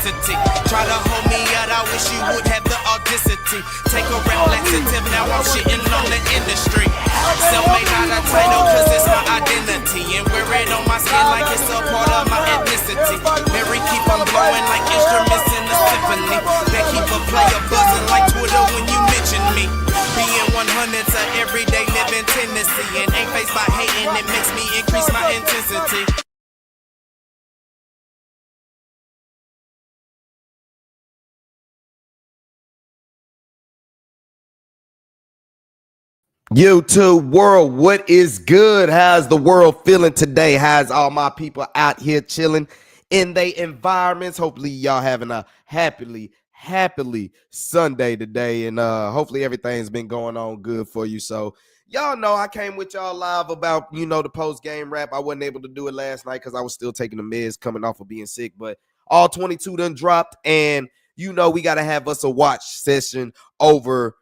publicity. Try to hold me out, I wish you would have the audacity. Take a rap laxative, now I'm shitting on the industry. Self-made, not a title, cause it's my identity. And wear it on my skin like it's a part of my ethnicity. Mary keep on blowing like instruments in the symphony. That keep a player buzzing like Twitter when you mention me. Being 100's a everyday living tendency. And ain't faced by hating, it makes me increase my intensity. YouTube world, what is good? How's the world feeling today? How's all my people out here chilling in their environments? Hopefully y'all having a happily Sunday today, and hopefully everything's been going on good for you. So y'all know I came with y'all live about, the post-game wrap. I wasn't able to do it last night because I was still taking the meds coming off of being sick, but all 22 done dropped, and we got to have us a watch session over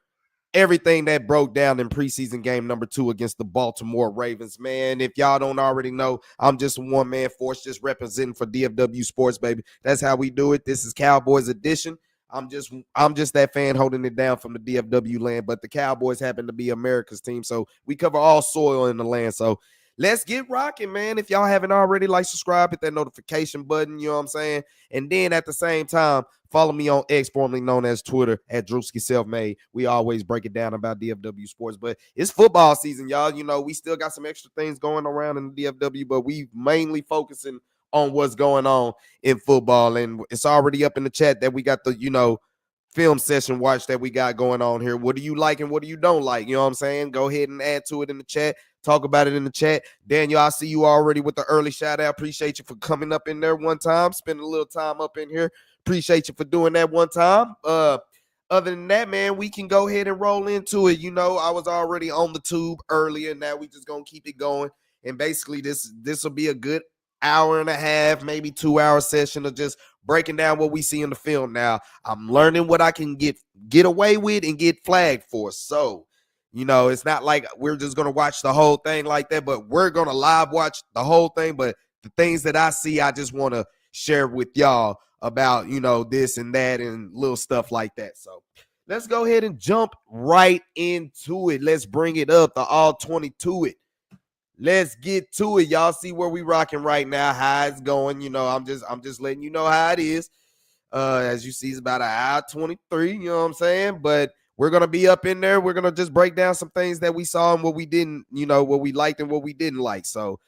everything that broke down in preseason game number 2 against the Baltimore Ravens. Man, if y'all don't already know, I'm just a one-man force just representing for DFW Sports, baby. That's how we do it. This is Cowboys edition. I'm just that fan holding it down from the DFW land, but the Cowboys happen to be America's team, so we cover all soil in the land. So let's get rocking, man. If y'all haven't already, subscribe, hit that notification button, you know what I'm saying? And then at the same time, follow me on X, formerly known as Twitter, at Drewski Selfmade. We always break it down about DFW sports, but it's football season, y'all. We still got some extra things going around in the DFW, but we mainly focusing on what's going on in football. And it's already up in the chat that we got the, film session watch that we got going on here. What do you like and what do you don't like? You know what I'm saying? Go ahead and add to it in the chat. Talk about it in the chat. Daniel, I see you already with the early shout out. Appreciate you for coming up in there one time, spending a little time up in here. Appreciate you for doing that one time. Other than that, man, we can go ahead and roll into it. I was already on the tube earlier. Now we just gonna keep it going. And basically this will be a good hour and a half, maybe 2-hour session of just breaking down what we see in the film. Now, I'm learning what I can get away with and get flagged for. So, it's not like we're just going to watch the whole thing like that, but we're going to live watch the whole thing. But the things that I see, I just want to share with y'all about, this and that and little stuff like that. So let's go ahead and jump right into it. Let's bring it up, the all 22 it. Let's get to it. Y'all see where we rocking right now, how it's going. I'm just letting you know how it is. As you see, it's about an hour 23, you know what I'm saying? But we're going to be up in there. We're going to just break down some things that we saw and what we didn't, what we liked and what we didn't like. So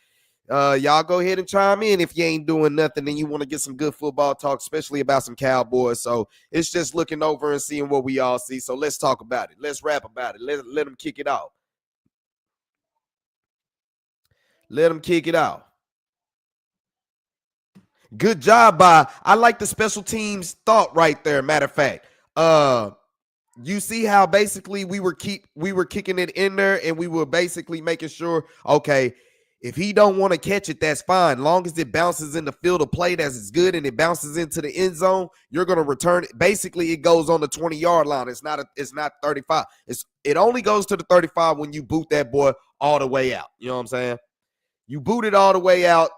y'all go ahead and chime in if you ain't doing nothing and you want to get some good football talk, especially about some Cowboys. So it's just looking over and seeing what we all see. So let's talk about it. Let's rap about it. Let them kick it off. Let them kick it out. Good job I like the special teams thought right there. Matter of fact, you see how basically we were kicking it in there and we were basically making sure, okay, if he don't want to catch it, that's fine. Long as it bounces in the field of play, that's good, and it bounces into the end zone, you're gonna return it. Basically, it goes on the 20-yard line. It's not 35. It only goes to the 35 when you boot that boy all the way out. You know what I'm saying? You boot it all the way out,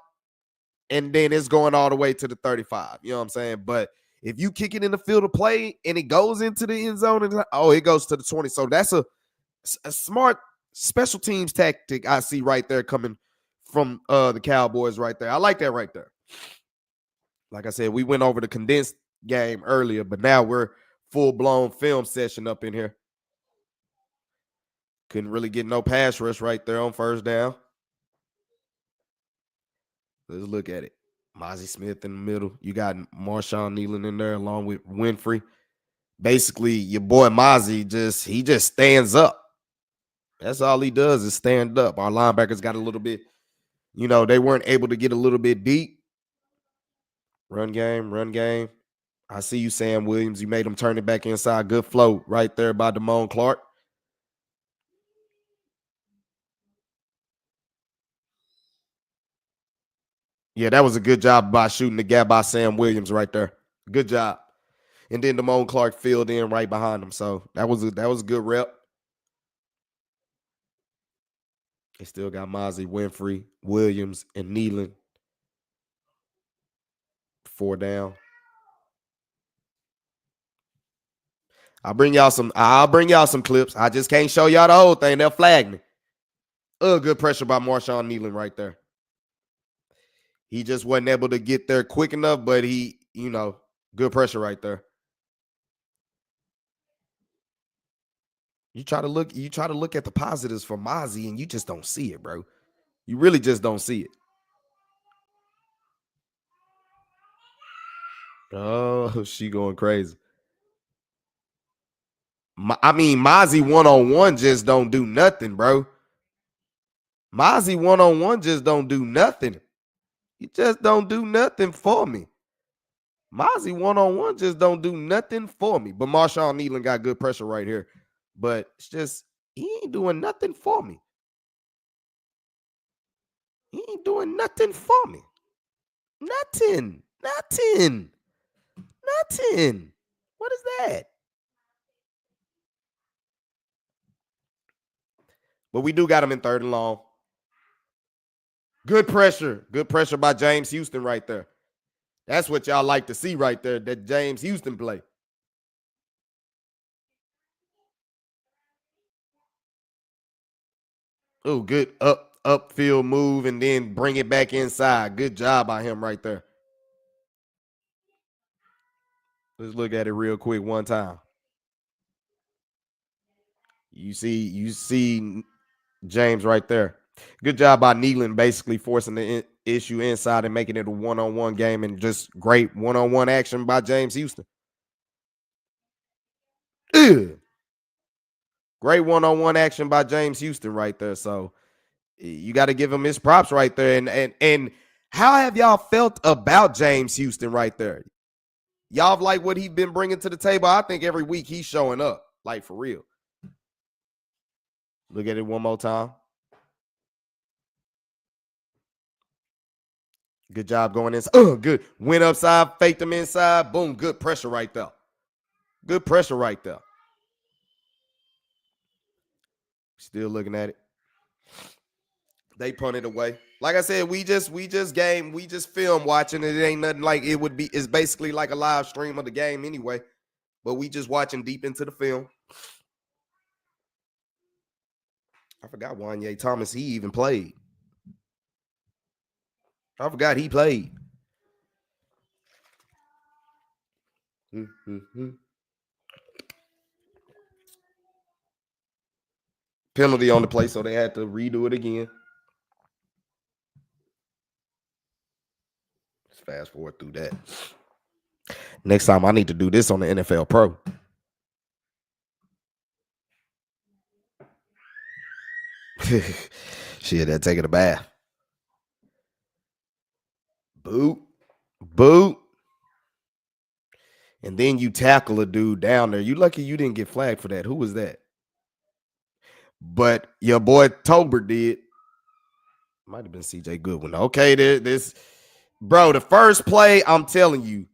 and then it's going all the way to the 35. You know what I'm saying? But if you kick it in the field of play and it goes into the end zone, it goes to the 20. So that's a smart special teams tactic I see right there coming from the Cowboys right there. I like that right there. Like I said, we went over the condensed game earlier, but now we're full-blown film session up in here. Couldn't really get no pass rush right there on first down. Let's look at it. Mozzie Smith in the middle. You got Marshawn Kneeling in there along with Winfrey. Basically, your boy Mozzie he just stands up. That's all he does is stand up. Our linebackers got a little bit, they weren't able to get a little bit deep. Run game. I see you, Sam Williams. You made him turn it back inside. Good flow right there by Damone Clark. Yeah, that was a good job by shooting the gap by Sam Williams right there. Good job. And then Damone Clark filled in right behind him. So that was a good rep. They still got Mozzie, Winfrey, Williams, and Nealon. 4 down. I'll bring y'all some clips. I just can't show y'all the whole thing. They'll flag me. Good pressure by Marshawn Nealon right there. He just wasn't able to get there quick enough, but he, good pressure right there. You try to look at the positives for Mozzie, and you just don't see it, bro. You really just don't see it. Oh, she going crazy. Mozzie one-on-one just don't do nothing, bro. Mozzie one-on-one just don't do nothing. He just don't do nothing for me. Mozzie one-on-one just don't do nothing for me. But Marshawn Nealon got good pressure right here. But it's just, he ain't doing nothing for me. He ain't doing nothing for me. Nothing. What is that? But we do got him in 3rd and long. Good pressure. Good pressure by James Houston right there. That's what y'all like to see right there, that James Houston play. Oh, good upfield move and then bring it back inside. Good job by him right there. Let's look at it real quick one time. You see James right there. Good job by Nealon basically forcing the issue inside and making it a one-on-one game, and just great one-on-one action by James Houston. Ugh. Great one-on-one action by James Houston right there. So you got to give him his props right there. And how have y'all felt about James Houston right there? Y'all like what he's been bringing to the table? I think every week he's showing up, like for real. Look at it one more time. Good job going inside. Good. Went upside, faked him inside. Boom. Good pressure right there. Good pressure right there. Still looking at it. They punted away. Like I said, we just film watching it. It ain't nothing like it would be. It's basically like a live stream of the game anyway. But we just watching deep into the film. I forgot Wanye Thomas. He even played. I forgot he played. Penalty on the play, so they had to redo it again. Let's fast forward through that. Next time I need to do this on the NFL Pro. Shit, that taking a bath. Boot. And then you tackle a dude down there. You lucky you didn't get flagged for that. Who was that? But your boy Tolbert did. Might have been CJ Goodwin. Okay, bro, the first play, I'm telling you,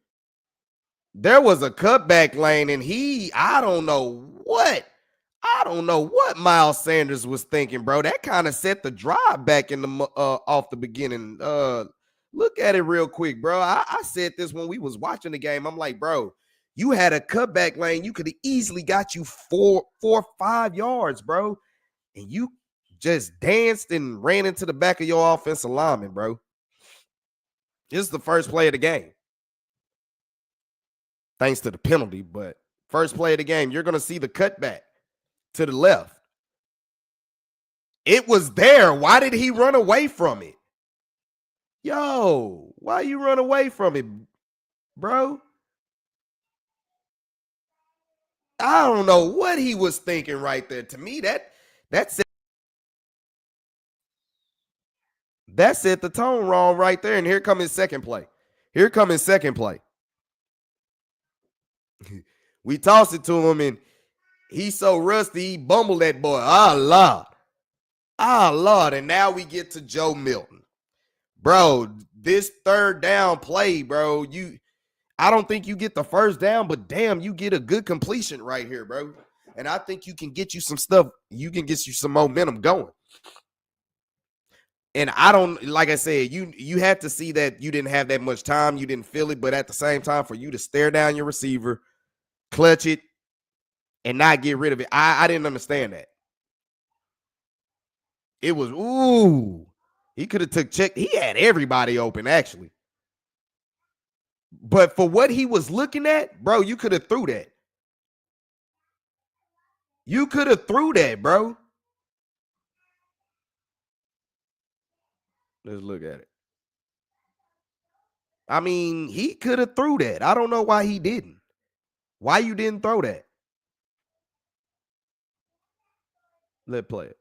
there was a cutback lane, and I don't know what Miles Sanders was thinking, bro. That kind of set the drive back in the off the beginning. Look at it real quick, bro. I said this when we was watching the game. I'm like, bro, you had a cutback lane. You could have easily got you 4 or 5 yards, bro. And you just danced and ran into the back of your offensive lineman, bro. This is the first play of the game. Thanks to the penalty, but first play of the game, you're going to see the cutback to the left. It was there. Why did he run away from it? Yo, why you run away from it, bro? I don't know what he was thinking right there. To me, that set the tone wrong right there. And here come his second play. We tossed it to him, and he's so rusty, he bumbled that boy. Lord. And now we get to Joe Milton. Bro, this third down play, bro, I don't think you get the first down, but damn, you get a good completion right here, bro. And I think you can get you some stuff. You can get you some momentum going. And like I said, you had to see that you didn't have that much time. You didn't feel it. But at the same time, for you to stare down your receiver, clutch it, and not get rid of it. I didn't understand that. It was, ooh, he could have took check. He had everybody open, actually. But for what he was looking at, bro, you could have threw that. You could have threw that, bro. Let's look at it. I mean, he could have threw that. I don't know why he didn't. Why you didn't throw that? Let's play it.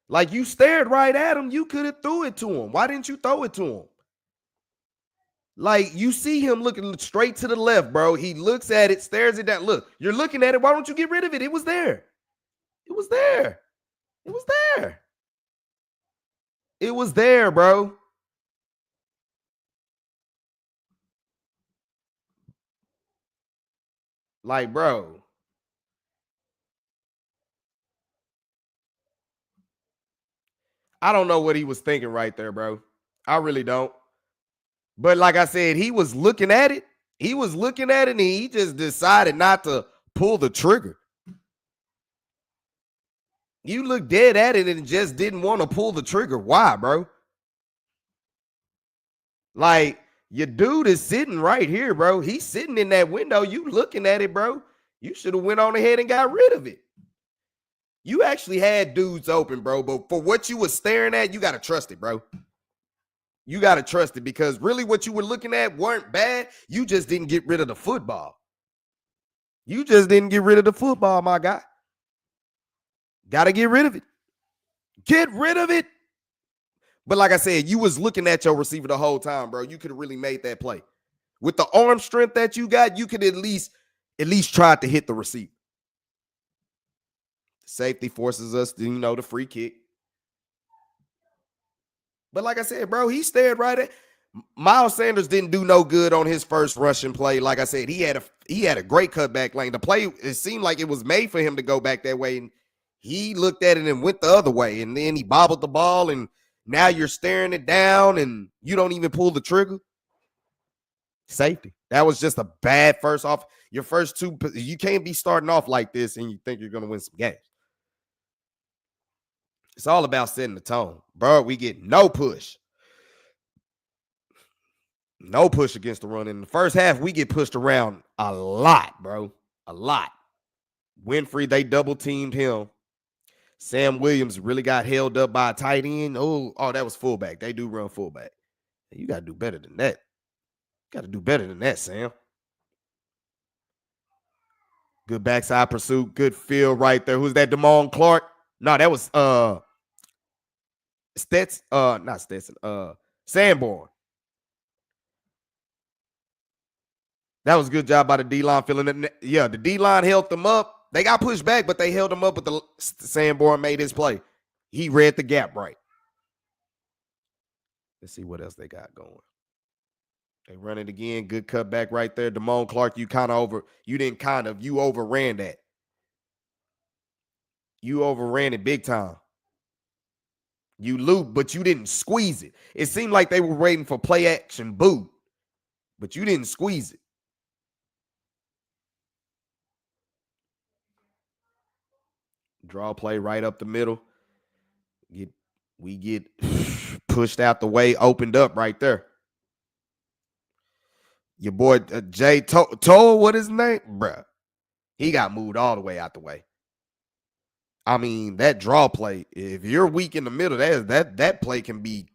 Like, you stared right at him. You could have threw it to him. Why didn't you throw it to him? Like, you see him looking straight to the left, bro. He looks at it, stares it down. Look, you're looking at it. Why don't you get rid of it? It was there. It was there. It was there. It was there, bro. Like, bro. I don't know what he was thinking right there, bro. I really don't. But like I said, he was looking at it. He was looking at it and he just decided not to pull the trigger. You look dead at it and just didn't want to pull the trigger. Why, bro? Like, your dude is sitting right here, bro. He's sitting in that window. You looking at it, bro. You should have went on ahead and got rid of it. You actually had dudes open, bro. But for what you were staring at, you got to trust it, bro. You got to trust it because really what you were looking at weren't bad. You just didn't get rid of the football. You just didn't get rid of the football, my guy. Got to get rid of it. Get rid of it. But like I said, you was looking at your receiver the whole time, bro. You could have really made that play. With the arm strength that you got, you could at least try to hit the receiver. Safety forces us to, the free kick. But like I said, bro, he stared right at Miles Sanders. Didn't do no good on his first rushing play. Like I said, he had a great cutback lane. The play, it seemed like it was made for him to go back that way, and he looked at it and went the other way, and then he bobbled the ball, and now you're staring it down, and you don't even pull the trigger. Safety. That was just a bad first off. Your first two, you can't be starting off like this and you think you're going to win some games. It's all about setting the tone. Bro, we get no push. No push against the run. In the first half, we get pushed around a lot, bro. A lot. Winfrey, they double teamed him. Sam Williams really got held up by a tight end. Oh, that was fullback. They do run fullback. You got to do better than that. Got to do better than that, Sam. Good backside pursuit. Good field right there. Who's that? Damone Clark? No, that was Stetson. Not Stetson. Sanborn. That was a good job by the D-line filling it. Yeah, the D-line held them up. They got pushed back, but they held them up, but the Sanborn made his play. He read the gap right. Let's see what else they got going. They run it again. Good cutback right there. Damone Clark, you overran that. You overran it big time. You looped, but you didn't squeeze it. It seemed like they were waiting for play action boot, but you didn't squeeze it. Draw play right up the middle. We get pushed out the way, opened up right there. Your boy Jay Toa, what his name? Bruh. He got moved all the way out the way. I mean, that draw play, if you're weak in the middle, that play can be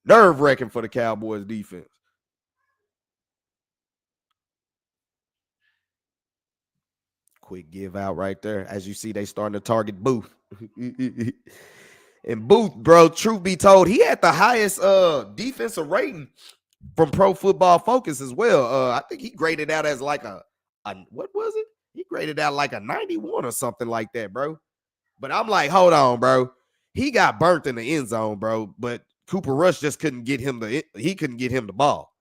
nerve-wracking for the Cowboys defense. Quick give out right there. As you see, they starting to target Booth. And Booth, bro, truth be told, he had the highest defensive rating from Pro Football Focus as well. I think he graded out as like a what was it? He graded out like a 91 or something like that, bro. But I'm like, hold on, bro. He got burnt in the end zone, bro. But Cooper Rush just couldn't get him the ball.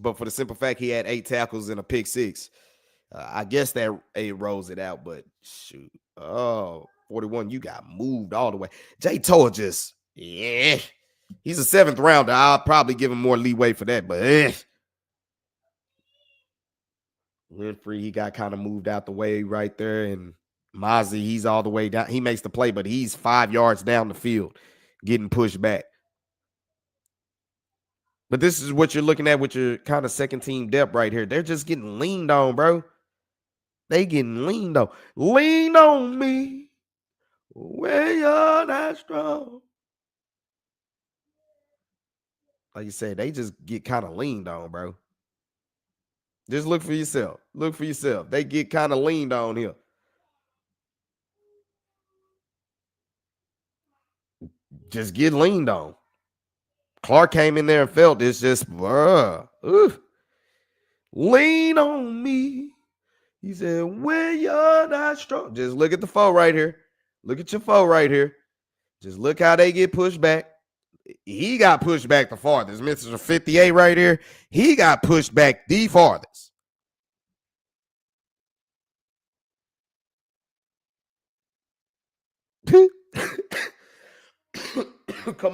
But for the simple fact he had 8 tackles and a pick 6, I guess that rolls it out. But shoot, 41, you got moved all the way. Jay Toa just, yeah. He's a 7th rounder. I'll probably give him more leeway for that, but Winfrey, he got kind of moved out the way right there. And Mozzie, he's all the way down. He makes the play, but he's 5 yards down the field getting pushed back. But this is what you're looking at with your kind of second team depth right here. They're just getting leaned on, bro. They getting leaned on. Lean on me when you're not strong. Like you said, they just get kind of leaned on, bro. Just look for yourself. Look for yourself. They get kind of leaned on here. Just get leaned on. Clark came in there and felt it's just, lean on me. He said, when you're not strong. Just look at the foe right here. Look at your foe right here. Just look how they get pushed back. He got pushed back the farthest. Mr. 58 right here. He got pushed back the farthest. Come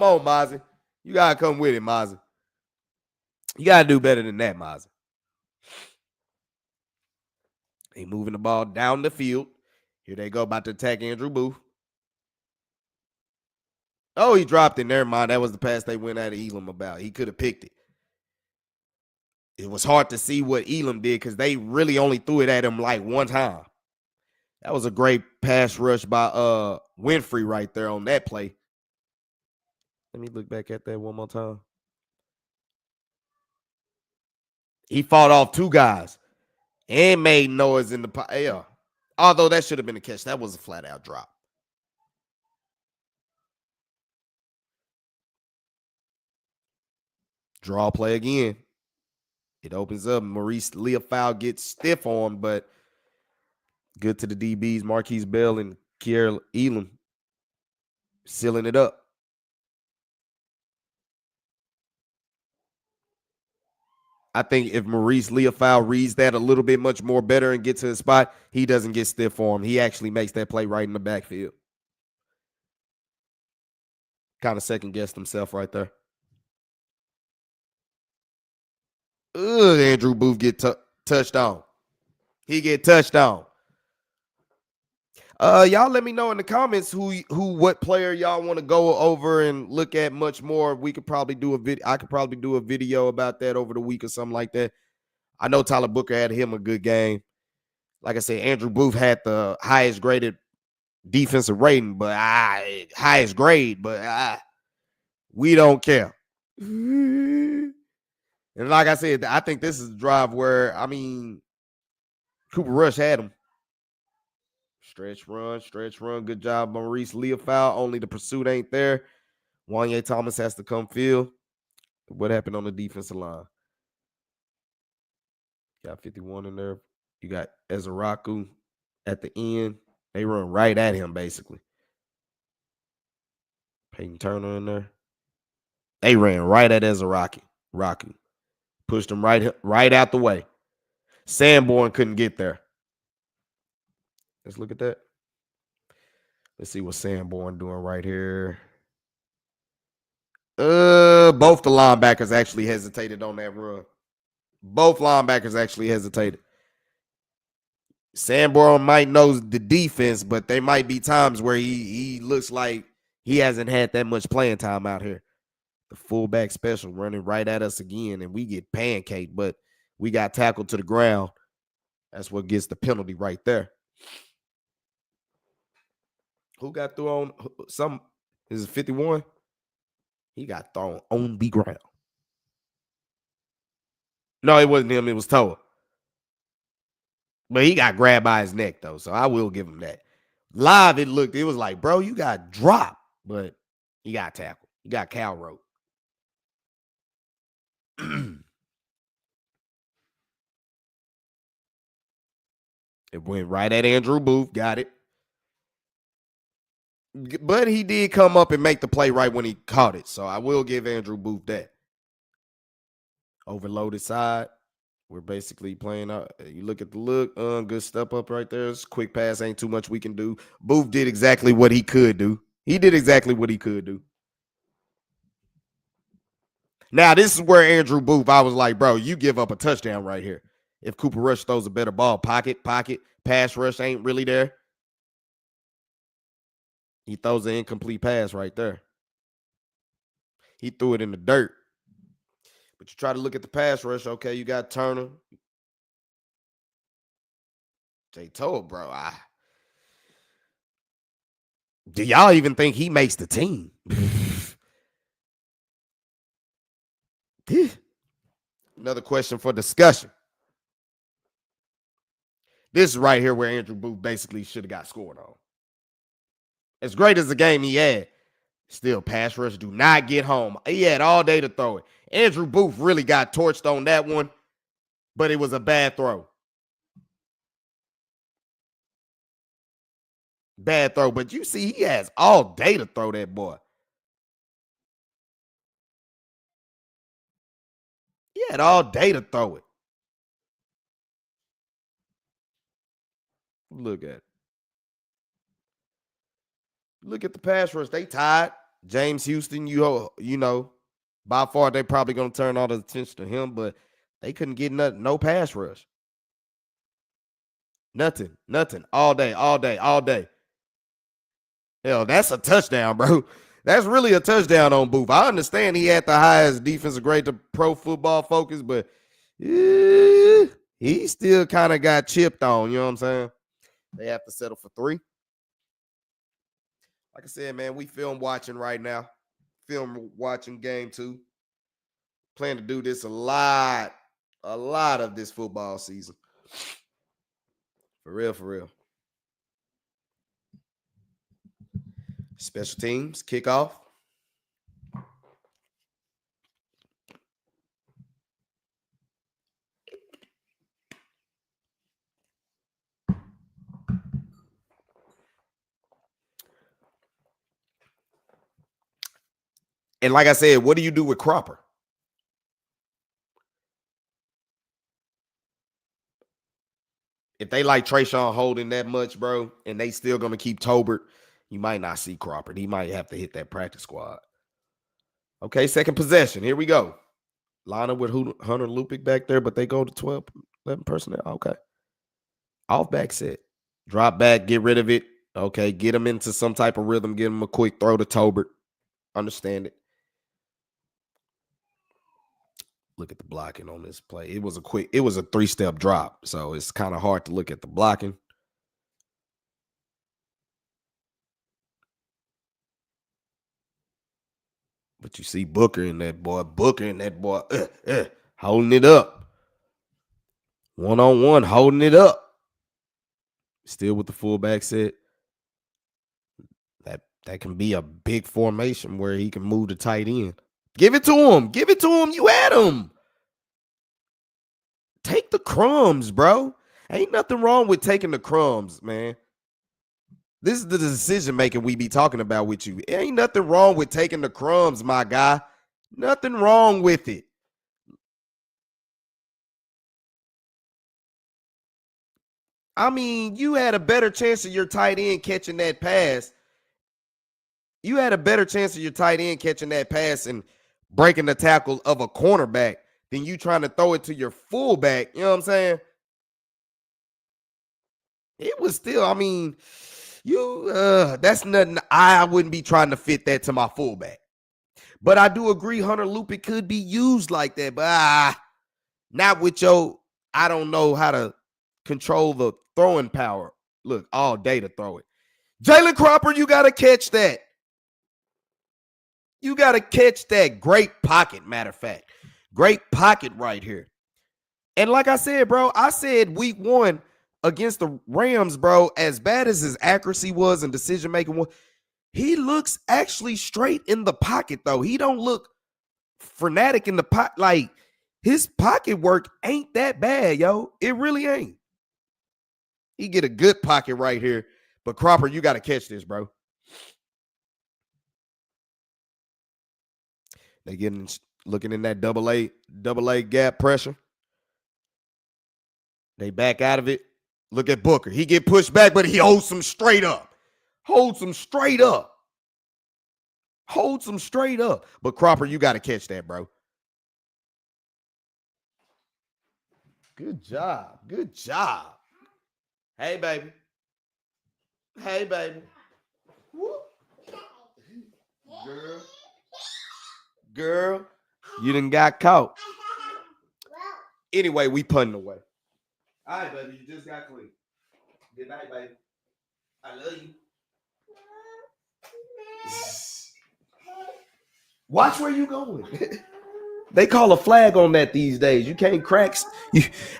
on, Mozzie. You got to come with it, Mozzie. You got to do better than that, Mozzie. They moving the ball down the field. Here they go, about to attack Andrew Booth. Oh, he dropped it. Never mind. That was the pass they went at Elam about. He could have picked it. It was hard to see what Elam did because they really only threw it at him like one time. That was a great pass rush by Winfrey right there on that play. Let me look back at that one more time. He fought off 2 guys and made noise in the air. Although that should have been a catch. That was a flat out drop. Draw play again. It opens up. Maurice Leofow gets stiff on, but good to the DBs, Marquise Bell and Kier Elam sealing it up. I think if Maurice Leofow reads that a little bit much more better and gets to his spot, he doesn't get stiff for him. He actually makes that play right in the backfield. Kind of second guessed himself right there. Andrew Booth get touched on. He get touched on. Y'all let me know in the comments what player y'all want to go over and look at much more. We could probably do a video. I could probably do a video about that over the week or something like that. I know Tyler Booker had him a good game. Like I said, Andrew Booth had the highest graded defensive rating, but highest grade, but we don't care. And like I said, I think this is a drive where, Cooper Rush had him. Stretch run. Good job, Maurice Leofow. Only the pursuit ain't there. Wanye Thomas has to come field. What happened on the defensive line? Got 51 in there. You got Ezeraku at the end. They run right at him, basically. Peyton Turner in there. They ran right at Ezeraku. Pushed him right out the way. Sanborn couldn't get there. Let's look at that. Let's see what Sanborn doing right here. Both the linebackers actually hesitated on that run. Both linebackers actually hesitated. Sanborn might know the defense, but there might be times where he looks like he hasn't had that much playing time out here. The fullback special running right at us again, and we get pancaked, but we got tackled to the ground. That's what gets the penalty right there. Who got thrown on some? Is it 51? He got thrown on the ground. No, it wasn't him. It was Toa. But he got grabbed by his neck, though, so I will give him that. Live, it was like, bro, you got dropped, but he got tackled. He got cow rope. It went right at Andrew Booth. Got it. But he did come up and make the play right when he caught it. So I will give Andrew Booth that. Overloaded side. We're basically playing out. You look at the look. Good step up right there. It's quick pass. Ain't too much we can do. Booth did exactly what he could do. He did exactly what he could do. Now, this is where Andrew Booth, I was like, bro, you give up a touchdown right here. If Cooper Rush throws a better ball, pocket, pass rush ain't really there. He throws an incomplete pass right there. He threw it in the dirt. But you try to look at the pass rush, okay, you got Turner. Jay told, bro, do y'all even think he makes the team? Another question for discussion. This is right here where Andrew Booth basically should have got scored on. As great as the game he had, still pass rush do not get home. He had all day to throw it. Andrew Booth really got torched on that one, but it was a bad throw. Bad throw, but you see he has all day to throw that boy. He had all day to throw it. Look at it. Look at the pass rush. They tied. James Houston, you know, by far they probably going to turn all the attention to him, but they couldn't get nothing. No pass rush. Nothing. All day. Hell, that's a touchdown, bro. That's really a touchdown on Booth. I understand he had the highest defensive grade to Pro Football Focus, but he still kind of got chipped on. You know what I'm saying? They have to settle for 3. Like I said, man, we film watching right now. Film watching game 2. Plan to do this a lot of this football season. For real. Special teams, kickoff. And like I said, what do you do with Cropper? If they like Trayshawn Holden that much, bro, and they still going to keep Tolbert, you might not see Cropper. He might have to hit that practice squad. Okay, second possession. Here we go. Line up with Hunter Lupick back there, but they go to 12, 11 personnel. Okay. Off back set. Drop back, get rid of it. Okay, get him into some type of rhythm. Get him a quick throw to Tolbert. Understand it. Look at the blocking on this play. It was a 3-step drop, so it's kind of hard to look at the blocking. But you see Booker in that boy, holding it up. One-on-one, holding it up. Still with the fullback set. That can be a big formation where he can move the tight end. Give it to him. You had him. Take the crumbs, bro. Ain't nothing wrong with taking the crumbs, man. This is the decision making we be talking about with you. Ain't nothing wrong with taking the crumbs, my guy. Nothing wrong with it. I mean, you had a better chance of your tight end catching that pass. You had a better chance of your tight end catching that pass and breaking the tackle of a cornerback than you trying to throw it to your fullback. You know what I'm saying? It was still, I mean, that's nothing. I wouldn't be trying to fit that to my fullback. But I do agree Hunter Lupick could be used like that. But not with I don't know how to control the throwing power. Look, all day to throw it. Jalen Cropper, you got to catch that. You got to catch that. Great pocket, matter of fact. Great pocket right here. And like I said, bro, I said week 1 against the Rams, bro, as bad as his accuracy was and decision-making was, he looks actually straight in the pocket, though. He don't look frenetic in the pocket. Like, his pocket work ain't that bad, yo. It really ain't. He get a good pocket right here. But Cropper, you got to catch this, bro. They looking in that double A gap pressure. They back out of it. Look at Booker. He get pushed back, but he holds them straight up. But Cropper, you got to catch that, bro. Good job. Good job. Hey, baby. Hey, baby. Whoop. Girl. Girl. You done got caught. Anyway, we punting away. All right, baby. You just got clean. Good night, baby. I love you. Watch where you going. They call a flag on that these days. You can't crack.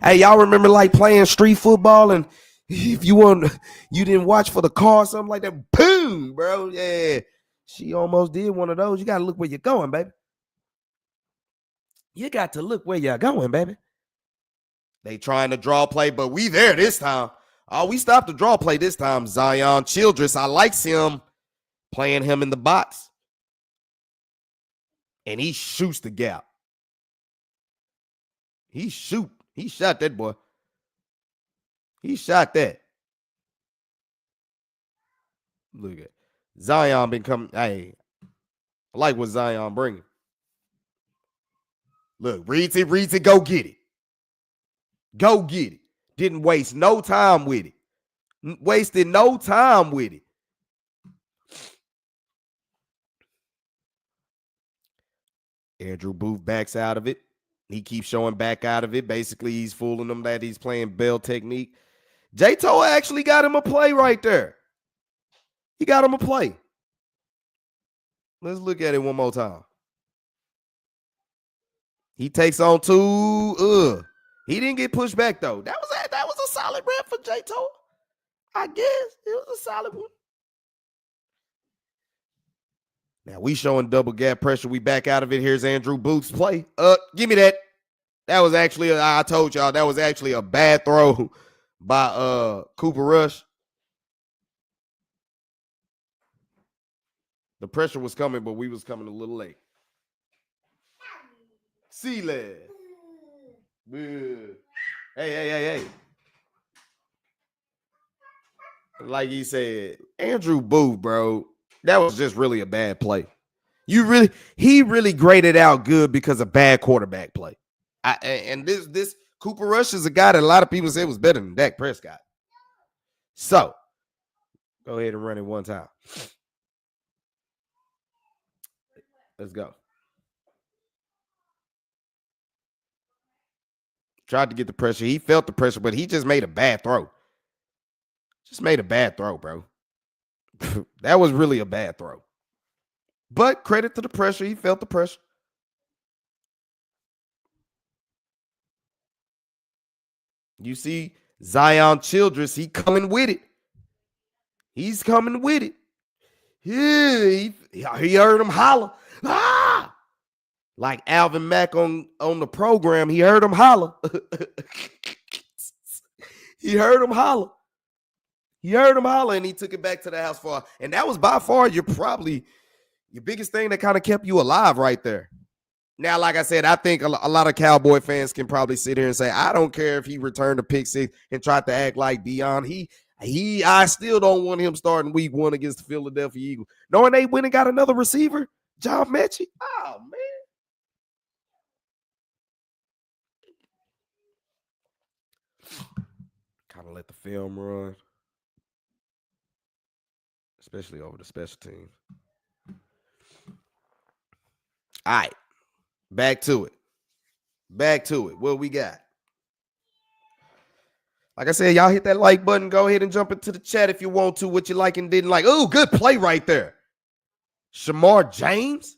Hey, y'all remember like playing street football and if you didn't watch for the car or something like that, boom, bro. Yeah. She almost did one of those. You got to look where you're going, baby. You got to look where you're going, baby. They trying to draw play, but we there this time. Oh, we stopped the draw play this time. Zion Childress, I likes him playing him in the box. And he shoots the gap. He shot that boy. He shot that. Look at Zion been coming. Hey, I like what Zion bringing. Look, reads it, go get it. Go get it. Didn't waste no time with it. Wasted no time with it. Andrew Booth backs out of it. He keeps showing back out of it. Basically, he's fooling them that he's playing bell technique. J-Toa actually got him a play right there. He got him a play. Let's look at it one more time. He takes on two. He didn't get pushed back, though. That was a solid rep for J-Toa. I guess it was a solid one. Now we showing double gap pressure. We back out of it. Here's Andrew Booth's play. Give me that. That was actually, I told y'all, that was actually a bad throw by Cooper Rush. The pressure was coming, but we was coming a little late. C-Led. Hey. Like he said, Andrew Booth, bro, that was just really a bad play. He really graded out good because of bad quarterback play. And this Cooper Rush is a guy that a lot of people say was better than Dak Prescott. So, go ahead and run it one time. Let's go. Tried to get the pressure. He felt the pressure, but he just made a bad throw. Just made a bad throw, bro. That was really a bad throw. But credit to the pressure. He felt the pressure. You see Zion Childress, he coming with it. He's coming with it. Yeah, he heard him holler. Ah! Like Alvin Mack on the program, he heard him holler. He heard him holler. He heard him holler, and he took it back to the house for. And that was by far your biggest thing that kind of kept you alive right there. Now, like I said, I think a lot of Cowboy fans can probably sit here and say, I don't care if he returned a pick six and tried to act like Deion. I still don't want him starting week 1 against the Philadelphia Eagles. Knowing they went and got another receiver, John Mechie. Oh, man. Kind of let the film run. Especially over the special teams. All right. Back to it. What we got? Like I said, y'all hit that like button. Go ahead and jump into the chat if you want to. What you like and didn't like. Oh, good play right there. Shamar James.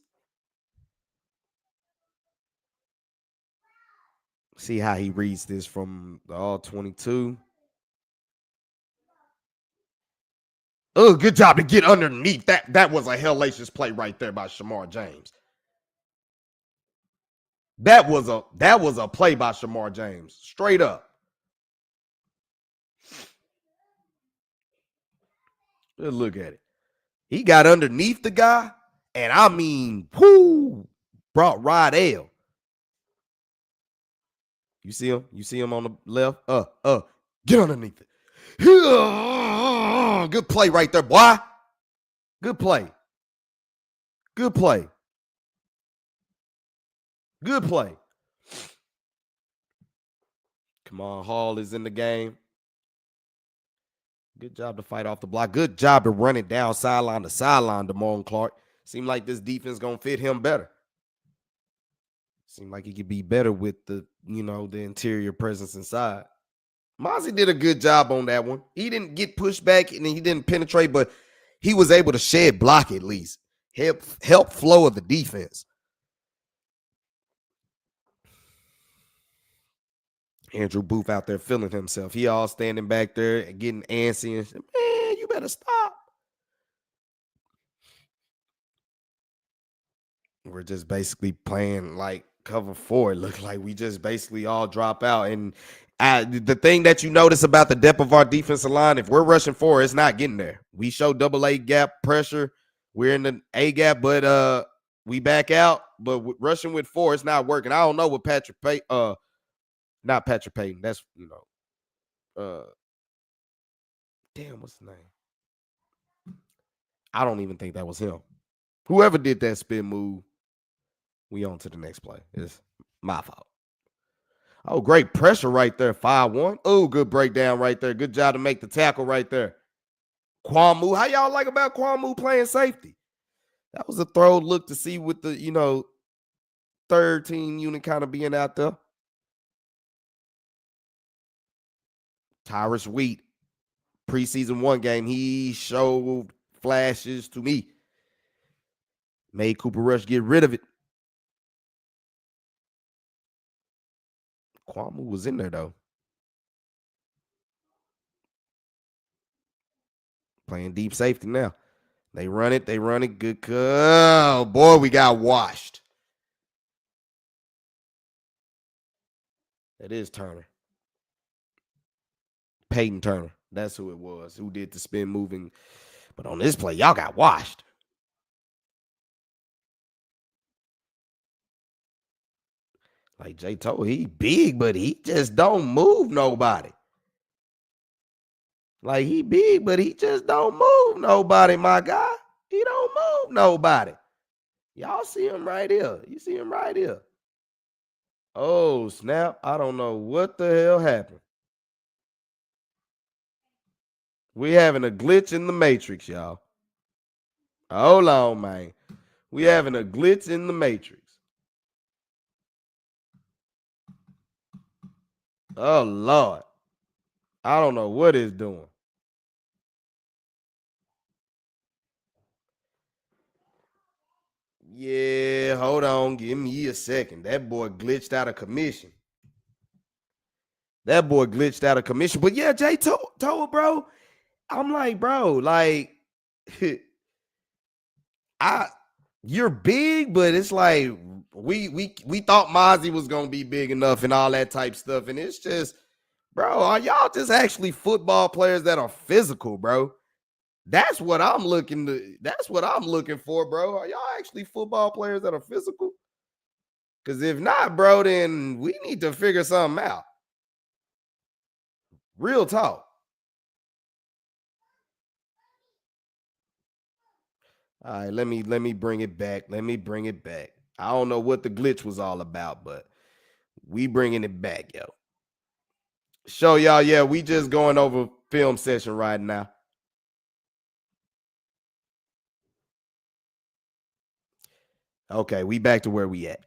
See how he reads this from the all-22. Oh, good job to get underneath. That was a hellacious play right there by Shamar James. That was a play by Shamar James. Straight up. Let's look at it. He got underneath the guy, and I mean, brought Rydell. You see him? You see him on the left? Get underneath it. Good play right there, boy. Good play. Good play. Good play. Come on, Hall is in the game. Good job to fight off the block. Good job to run it down sideline to sideline, Damone Clark. Seemed like this defense going to fit him better. Seemed like he could be better with the interior presence inside. Mozzie did a good job on that one. He didn't get pushed back and he didn't penetrate, but he was able to shed block at least. Help flow of the defense. Andrew Booth out there feeling himself. He all standing back there and getting antsy and said, man, you better stop. We're just basically playing like cover 4. It looked like we just basically all drop out. And the thing that you notice about the depth of our defensive line, if we're rushing 4, it's not getting there. We show double A gap pressure. We're in the A gap, but we back out. But rushing with 4, it's not working. I don't know what Patrick Payton, not Patrick Payton. That's, damn, what's his name? I don't even think that was him. Whoever did that spin move, we on to the next play. It's my fault. Oh, great pressure right there. 5-1. Oh, good breakdown right there. Good job to make the tackle right there. Kwamu. How y'all like about Kwamu playing safety? That was a throw look to see with the, third team unit kind of being out there. Tyrus Wheat, preseason 1 game, he showed flashes to me. Made Cooper Rush get rid of it. Kwamu was in there, though. Playing deep safety now. They run it. Good. Oh, boy, we got washed. That is Turner. Peyton Turner. That's who it was, who did the spin moving. But on this play, y'all got washed. Like Jay told, he big, but he just don't move nobody. Like, he big, but he just don't move nobody, my guy. He don't move nobody. Y'all see him right here. You see him right here. Oh, snap. I don't know what the hell happened. We having a glitch in the matrix, y'all. Hold on, man. We having a glitch in the matrix. Oh, Lord. I don't know what it's doing. Yeah, hold on. Give me a second. That boy glitched out of commission. But yeah, Jay told, bro. I'm like, bro, like, you're big, but it's like we thought Mozzie was gonna be big enough and all that type stuff. And it's just, bro, are y'all just actually football players that are physical, bro? That's what I'm looking for, bro. Are y'all actually football players that are physical? Because if not, bro, then we need to figure something out. Real talk. All right, let me bring it back. I don't know what the glitch was all about, but we bringing it back, yo. Show y'all, yeah, we just going over film session right now. Okay, we back to where we at.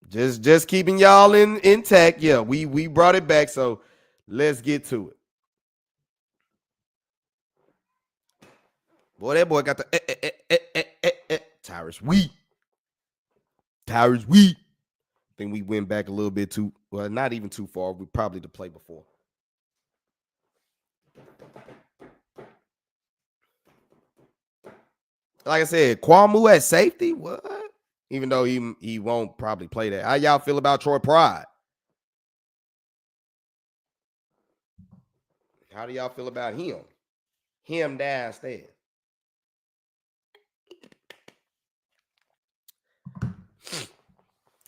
Just keeping y'all intact. Yeah, we brought it back, so let's get to it. Boy, that boy got the Tyrus Wheat. I think we went back a little bit too, well, not even too far. We probably the play before. Like I said, Kwamu at safety. What? Even though he won't probably play that. How y'all feel about Troy Pride? How do y'all feel about him? Him downstairs.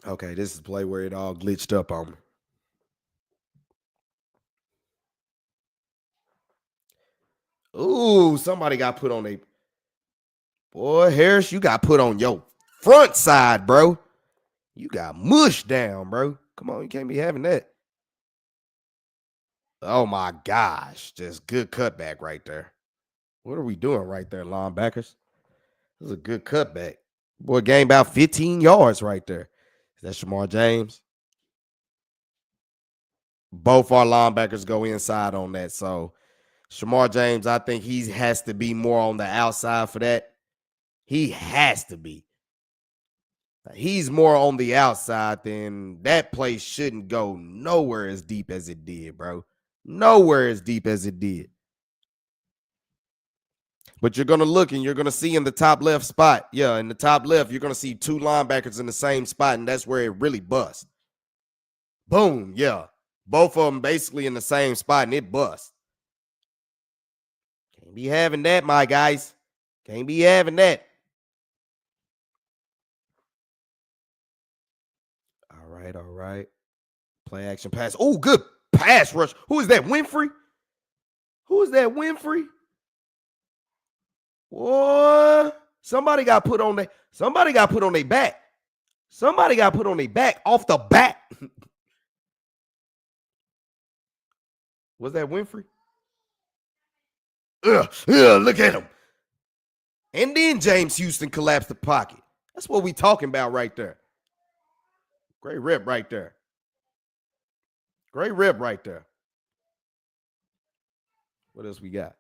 Okay, this is the play where it all glitched up on me. Ooh, somebody got put on a... Boy, Harris, you got put on your front side, bro. You got mushed down, bro. Come on, you can't be having that. Oh my gosh. Just good cutback right there. What are we doing right there, linebackers? This is a good cutback. Boy, gained about 15 yards right there. Is that Shamar James? Both our linebackers go inside on that. So Shamar James, I think he has to be more on the outside for that. He has to be. He's more on the outside, then that play shouldn't go nowhere as deep as it did, bro. Nowhere as deep as it did. But you're going to look and you're going to see in the top left spot. Yeah, in the top left, you're going to see two linebackers in the same spot, and that's where it really busts. Boom, yeah. Both of them basically in the same spot, and it busts. Can't be having that, my guys. Can't be having that. All right. Play action pass. Oh, good pass rush. Who is that? Winfrey? Who is that? Winfrey? What? Somebody got put on their back. Somebody got put on their back off the bat. Was that Winfrey? Look at him. And then James Houston collapsed the pocket. That's what we talking about right there. Great rip right there. Great rip right there. What else we got?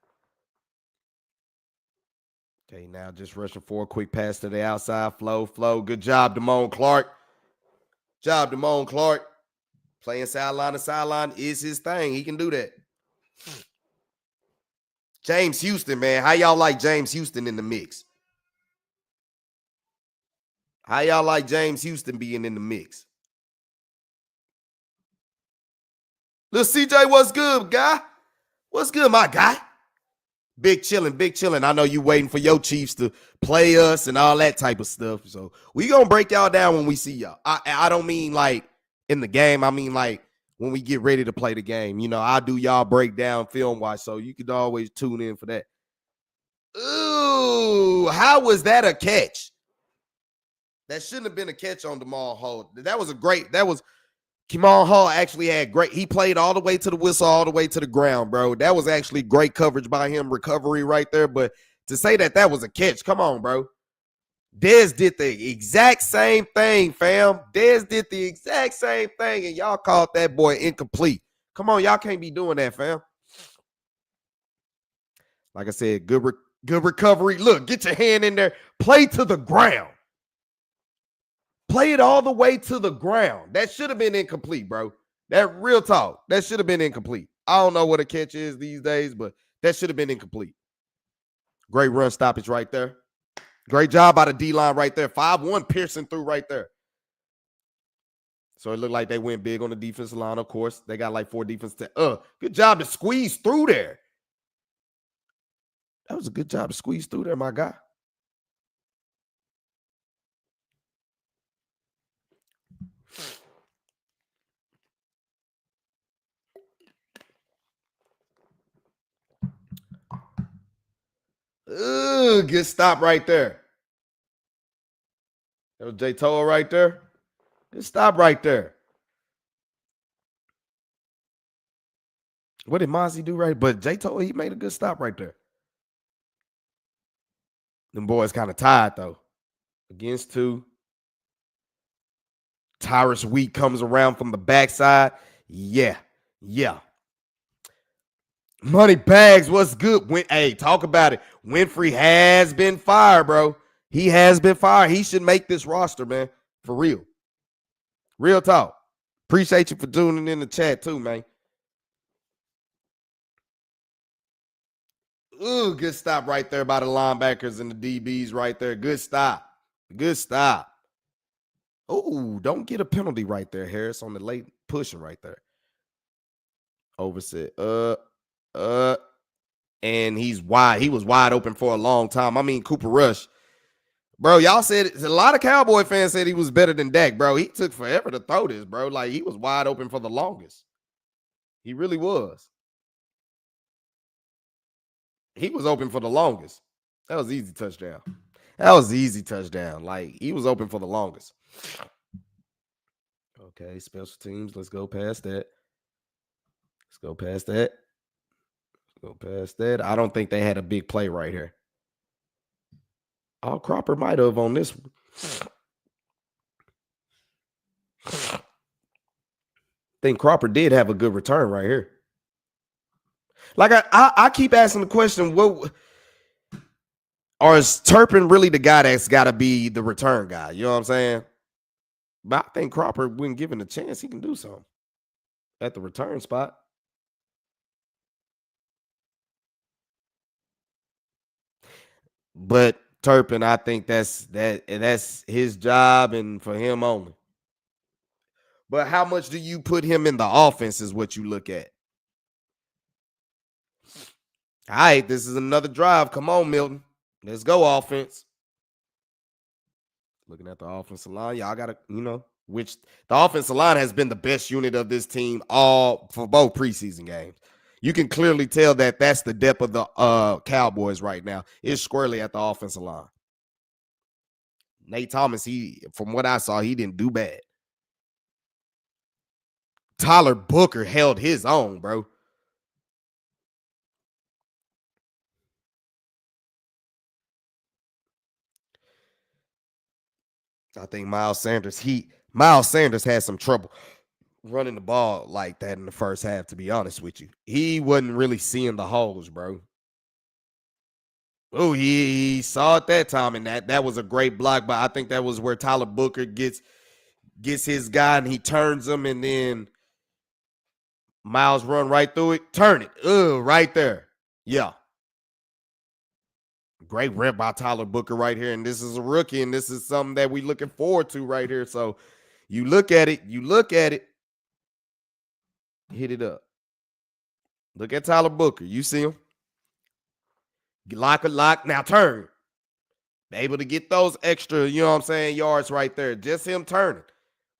Okay, now just rushing for a quick pass to the outside. Flow. Good job, Damone Clark. Playing sideline to sideline is his thing. He can do that. James Houston, man. How y'all like James Houston in the mix? How y'all like James Houston being in the mix? Little CJ, what's good, guy? What's good, my guy? Big chilling. I know you waiting for your Chiefs to play us and all that type of stuff. So we gonna break y'all down when we see y'all. I don't mean like in the game. I mean like when we get ready to play the game. You know, I'll do y'all breakdown film-wise, so you could always tune in for that. Ooh, how was that a catch? That shouldn't have been a catch on Jamal Hall. Kamal Hall actually had great. He played all the way to the whistle, all the way to the ground, bro. That was actually great coverage by him, recovery right there. But to say that was a catch, come on, bro. Dez did the exact same thing, fam. Dez did the exact same thing, and y'all called that boy incomplete. Come on, y'all can't be doing that, fam. Like I said, good recovery. Look, get your hand in there. Play to the ground. Play it all the way to the ground. That should have been incomplete, bro. That real talk. That should have been incomplete. I don't know what a catch is these days, but that should have been incomplete. Great run stoppage right there. Great job by the D-line right there. 5-1 piercing through right there. So it looked like they went big on the defensive line, of course. They got like 4 defense. Good job to squeeze through there. That was a good job to squeeze through there, my guy. Good stop right there. That was Jay Toa right there. Good stop right there. What did Mozzie do right? But Jay Toa, he made a good stop right there. Them boys kind of tied, though. Against 2. Tyrus Wheat comes around from the backside. Yeah. Money bags, what's good? Hey, talk about it. Winfrey has been fired, bro. He has been fired. He should make this roster, man. For real. Real talk. Appreciate you for tuning in the chat, too, man. Ooh, good stop right there by the linebackers and the DBs right there. Good stop. Oh, don't get a penalty right there, Harris, on the late pushing right there. Overset. And he's wide. He was wide open for a long time. I mean, Cooper Rush. Bro, y'all said a lot of Cowboy fans said he was better than Dak, bro. He took forever to throw this, bro. Like, he was wide open for the longest. He really was. He was open for the longest. That was easy touchdown. Like, he was open for the longest. Okay, special teams. Let's go past that. go past that. Go past that. I don't think they had a big play right here. Oh, Cropper might have on this one. I think Cropper did have a good return right here. Like I keep asking the question, what or is Turpin really the guy that's got to be the return guy? You know what I'm saying? But I think Cropper, when given a chance, he can do something at the return spot. But Turpin, I think that's his job and for him only. But how much do you put him in the offense is what you look at. All right, this is another drive. Come on, Milton. Let's go, offense. Looking at the offensive line, y'all got to, which the offensive line has been the best unit of this team all for both preseason games. You can clearly tell that that's the depth of the Cowboys right now. It's squarely at the offensive line. Nate Thomas, from what I saw, he didn't do bad. Tyler Booker held his own, bro. I think Miles Sanders had some trouble running the ball like that in the first half, to be honest with you. He wasn't really seeing the holes, bro. Oh, he saw it that time, and that was a great block, but I think that was where Tyler Booker gets his guy, and he turns him, and then Miles run right through it. Turn it. Right there. Yeah. Great rep by Tyler Booker right here, and this is a rookie, and this is something that we looking forward to right here. So you look at it, hit it up. Look at Tyler Booker. You see him. Lock. Now turn. Able to get those extra, yards right there. Just him turning.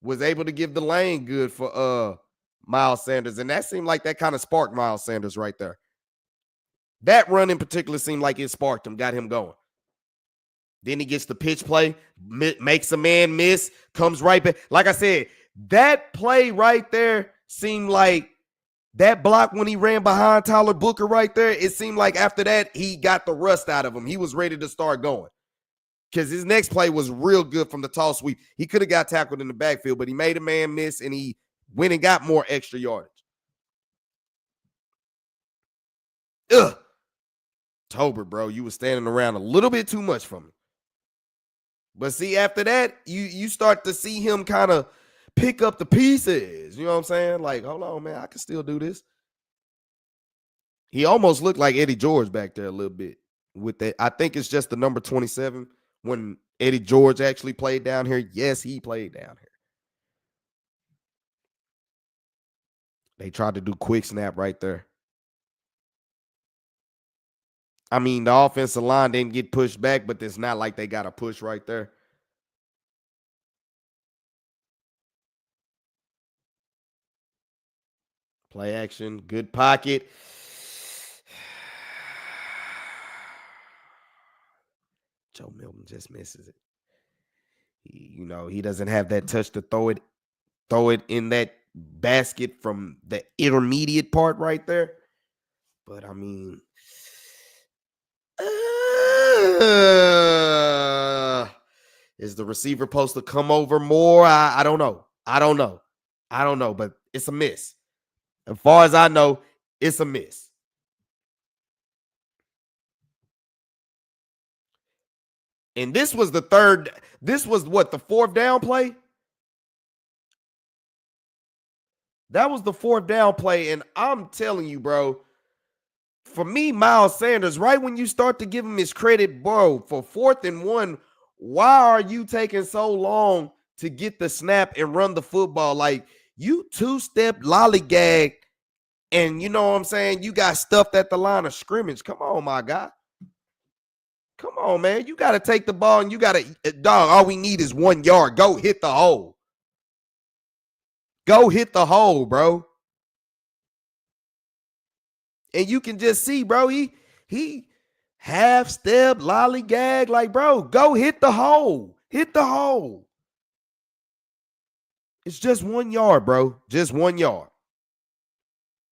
Was able to give the lane good for Miles Sanders. And that seemed like that kind of sparked Miles Sanders right there. That run in particular seemed like it sparked him, got him going. Then he gets the pitch play, makes a man miss, comes right back. Like I said, that play right there seemed like that block when he ran behind Tyler Booker right there, it seemed like after that, he got the rust out of him. He was ready to start going. Because his next play was real good from the toss sweep. He could have got tackled in the backfield, but he made a man miss, and he went and got more extra yardage. Tolbert, bro, you were standing around a little bit too much for me. But see, after that, you start to see him kind of pick up the pieces. You know what I'm saying? Like, hold on, man, I can still do this. He almost looked like Eddie George back there a little bit with that. I think it's just the number 27 when Eddie George actually played down here. Yes, he played down here. They tried to do quick snap right there. I mean, the offensive line didn't get pushed back, but it's not like they got a push right there. Play action, good pocket. Joe Milton just misses it. He doesn't have that touch to throw it in that basket from the intermediate part right there. But I mean, is the receiver supposed to come over more? I don't know. I don't know, but it's a miss. As far as I know, it's a miss. And this was the fourth down play? That was the fourth down play, and I'm telling you, bro, for me, Miles Sanders, right when you start to give him his credit, bro, for 4th and 1, why are you taking so long to get the snap and run the football? Like, you two-step lollygag, and you know what I'm saying? You got stuffed at the line of scrimmage. Come on, my guy. Come on, man. You got to take the ball, and you got to, dog, all we need is 1 yard. Go hit the hole. Go hit the hole, bro. And you can just see, bro, he half-step, lollygag, like, bro, go hit the hole. Hit the hole. It's just 1 yard, bro. Just 1 yard.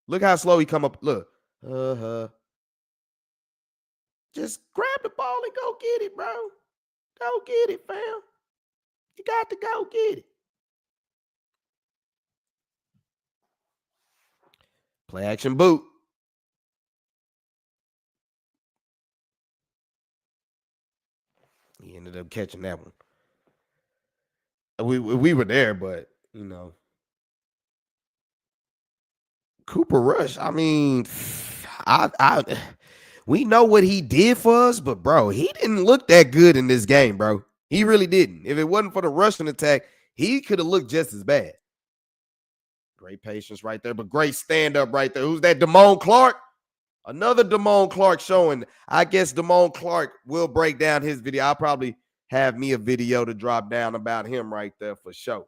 Look how slow he come up. Look. Just grab the ball and go get it, bro. Go get it, fam. You got to go get it. Play action boot. He ended up catching that one. We were there, but you know, Cooper Rush. I mean, we know what he did for us, but bro, he didn't look that good in this game, bro. He really didn't. If it wasn't for the rushing attack, he could have looked just as bad. Great patience right there, but great stand up right there. Who's that? Damone Clark. Another Damone Clark showing. I guess Damone Clark will break down his video. I'll probably have me a video to drop down about him right there for sure.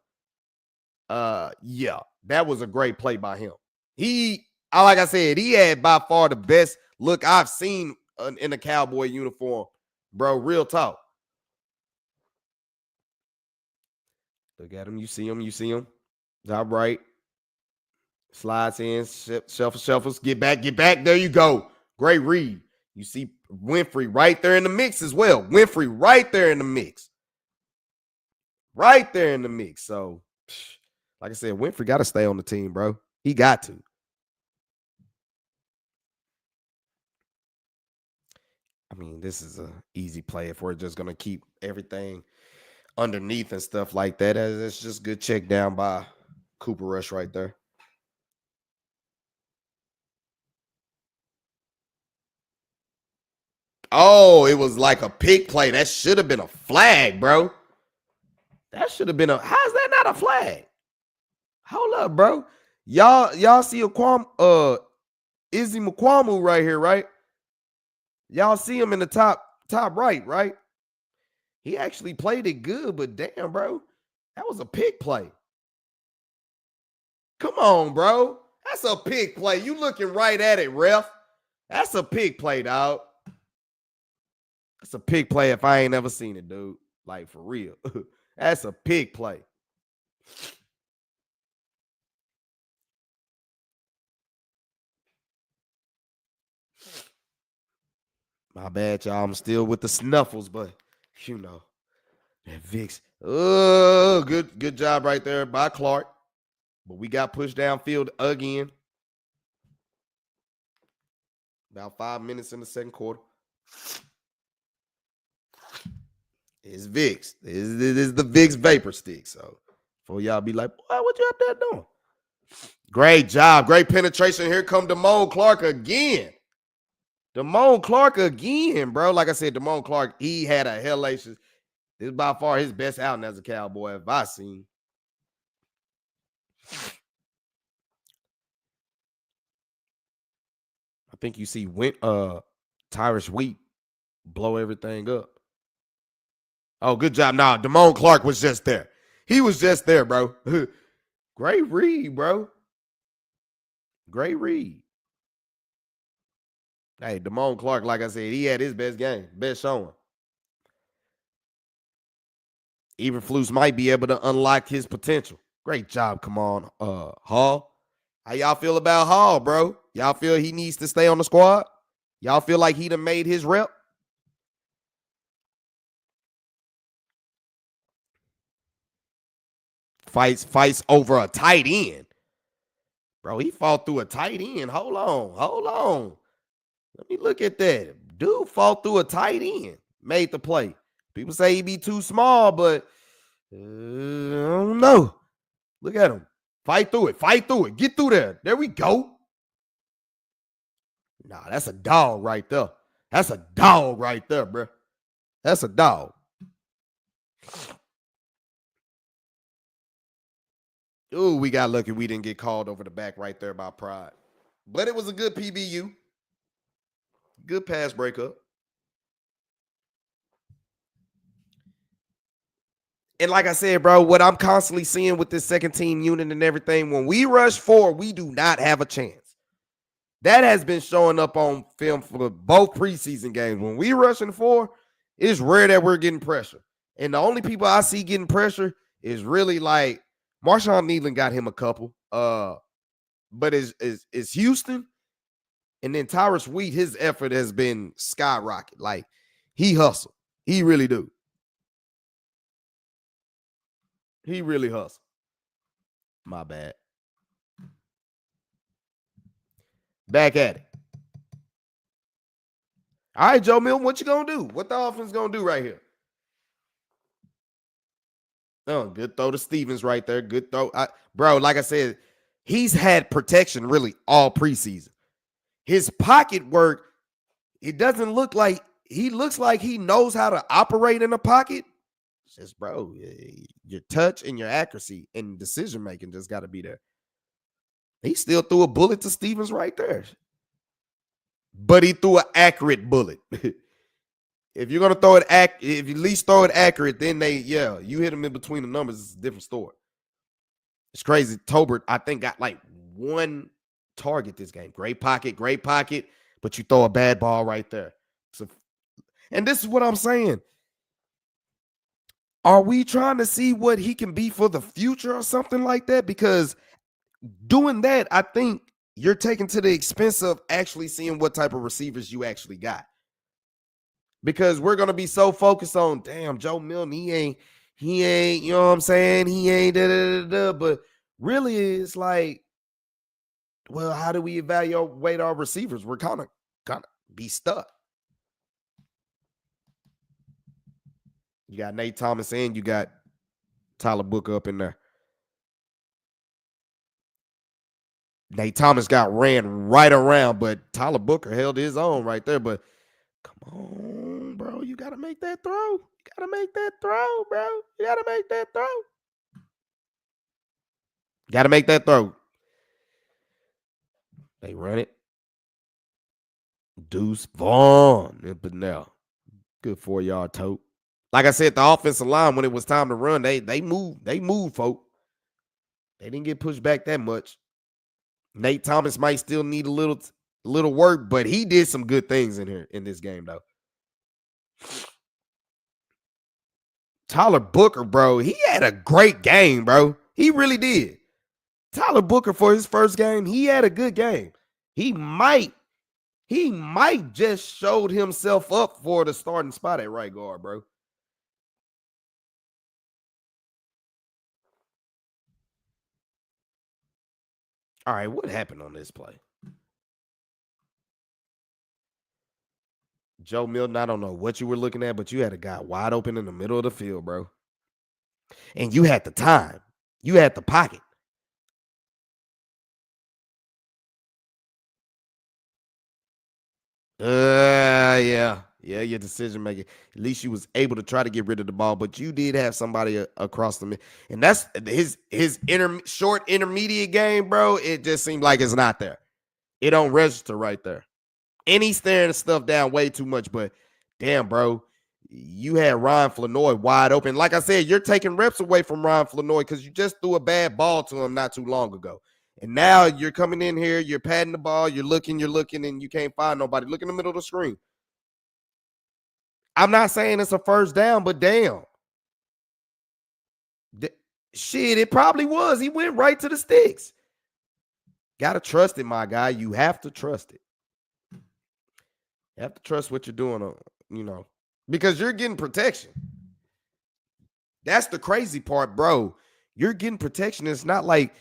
Yeah, that was a great play by him. Like I said, he had by far the best look I've seen in a Cowboy uniform, bro. Real talk. Look at him. You see him. You see him. Top right. Slides in. Shuffles. Get back. There you go. Great read. You see Winfrey right there in the mix as well. Winfrey right there in the mix. Right there in the mix. So, like I said, Winfrey got to stay on the team, bro. He got to. I mean, this is an easy play if we're just going to keep everything underneath and stuff like that. That's just good check down by Cooper Rush right there. Oh, it was like a pick play. That should have been a flag, bro. That should have been how's that not a flag? Hold up, bro. Y'all see Izzy McQuamu right here, right? Y'all see him in the top right? He actually played it good, but damn, bro, that was a pick play. Come on, bro. That's a pick play. You looking right at it, ref. That's a pick play, dog. That's a pick play if I ain't never seen it, dude. Like, for real. That's a pick play. My bad, y'all. I'm still with the snuffles, but you know, that Vicks. Oh, good job right there by Clark. But we got pushed downfield again. About 5 minutes in the second quarter. It's Vicks. This is the Vicks vapor stick. So before y'all be like, boy, what you up there doing? Great job. Great penetration. Here come Damone Clark again. Damone Clark again, bro. Like I said, Damone Clark, he had a hellacious. This is by far his best outing as a Cowboy if I seen. I think you see Tyrus Wheat blow everything up. Oh, good job. Nah, Damone Clark was just there. He was just there, bro. Great read, bro. Great read. Hey, Damone Clark, like I said, he had his best game, best showing. Eberflus might be able to unlock his potential. Great job, come on, Hall. How y'all feel about Hall, bro? Y'all feel he needs to stay on the squad? Y'all feel like he done made his rep? Fights over a tight end. Bro, he fought through a tight end. Hold on. Let me look at that. Dude fought through a tight end. Made the play. People say he be too small, but I don't know. Look at him. Fight through it. Get through there. There we go. Nah, that's a dog right there. Bro. That's a dog. Ooh, we got lucky we didn't get called over the back right there by Pride. But it was a good PBU. Good pass breakup. And like I said, bro, what I'm constantly seeing with this second team unit and everything, when we rush 4, we do not have a chance. That has been showing up on film for both preseason games. When we rushing 4, it's rare that we're getting pressure. And the only people I see getting pressure is really like Marshawn Needland got him a couple. but is Houston. And then Tyrus Wheat, his effort has been skyrocket. Like, he hustle. He really do. He really hustle. My bad. Back at it. All right, Joe Milton, what you gonna do? What the offense gonna do right here? Oh, good throw to Stevens right there. Good throw. Bro, like I said, he's had protection really all preseason. His pocket work, it doesn't look like he looks like he knows how to operate in a pocket. It's just, bro, your touch and your accuracy and decision making just got to be there. He still threw a bullet to Stevens right there, but he threw an accurate bullet. If you're gonna throw it if you at least throw it accurate, then you hit him in between the numbers. It's a different story. It's crazy. Tolbert, I think, got like one target this game. Great pocket, but you throw a bad ball right there. So, and this is what I'm saying. Are we trying to see what he can be for the future or something like that? Because doing that, I think you're taking to the expense of actually seeing what type of receivers you actually got. Because we're going to be so focused on, damn, Joe Milton, he ain't, you know what I'm saying? He ain't da-da-da-da. But really, it's like, well, how do we evaluate our receivers? We're kind of be stuck. You got Nate Thomas and you got Tyler Booker up in there. Nate Thomas got ran right around, but Tyler Booker held his own right there. But come on, bro. You got to make that throw. You got to make that throw, bro. You got to make that throw. Got to make that throw. They run it. Deuce Vaughn. But now, good 4-yard tote. Like I said, the offensive line, when it was time to run, they moved. They moved, folk. They didn't get pushed back that much. Nate Thomas might still need a little work, but he did some good things in this game, though. Tyler Booker, bro, he had a great game, bro. He really did. Tyler Booker, for his first game, he had a good game. He might just showed himself up for the starting spot at right guard, bro. All right, what happened on this play? Joe Milton, I don't know what you were looking at, but you had a guy wide open in the middle of the field, bro. And you had the time. You had the pocket. Yeah, your decision making. At least you was able to try to get rid of the ball, but you did have somebody across the middle, and that's his short intermediate game, bro. It just seemed like it's not there. It don't register right there, and he's staring stuff down way too much. But damn, bro, you had Ryan Flanoy wide open. Like I said, you're taking reps away from Ryan Flanoy because you just threw a bad ball to him not too long ago. And now you're coming in here, you're patting the ball, you're looking, and you can't find nobody. Look in the middle of the screen. I'm not saying it's a first down, but damn. Shit, it probably was. He went right to the sticks. Got to trust it, my guy. You have to trust it. You have to trust what you're doing, because you're getting protection. That's the crazy part, bro. You're getting protection. It's not like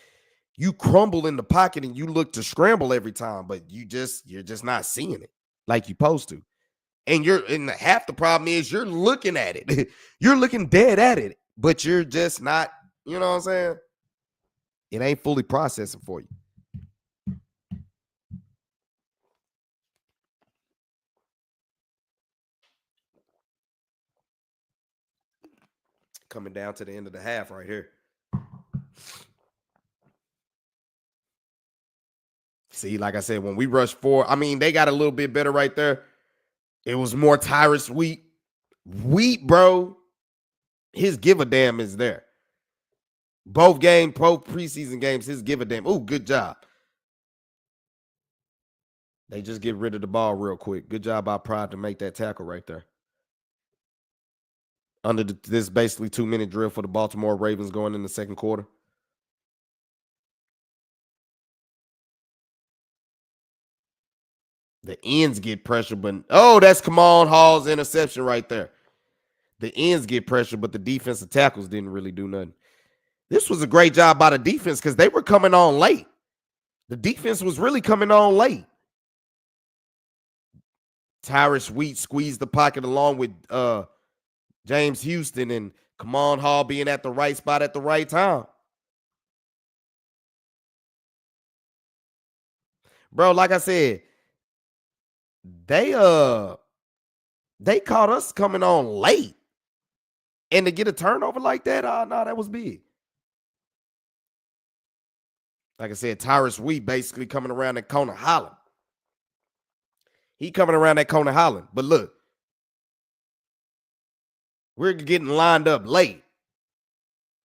you crumble in the pocket and you look to scramble every time, but you're just not seeing it like you're supposed to. And half the problem is you're looking at it. You're looking dead at it, but you're just not, you know what I'm saying? It ain't fully processing for you. Coming down to the end of the half right here. See, like I said, when we rushed forward, they got a little bit better right there. It was more Tyrus Wheat. Wheat, bro, his give a damn is there. Both preseason games, his give a damn. Oh, good job. They just get rid of the ball real quick. Good job by Pride to make that tackle right there. Under this basically 2-minute drill for the Baltimore Ravens going in the second quarter. The ends get pressure, but that's Kamon Hall's interception right there. The ends get pressure, but the defensive tackles didn't really do nothing. This was a great job by the defense because they were coming on late. The defense was really coming on late. Tyrus Wheat squeezed the pocket along with James Houston and Kamon Hall being at the right spot at the right time. Bro, like I said, they caught us coming on late. And to get a turnover like that, no, that was big. Like I said, Tyrus Wheat basically coming around that corner hollering. He coming around that corner hollering. But look, we're getting lined up late.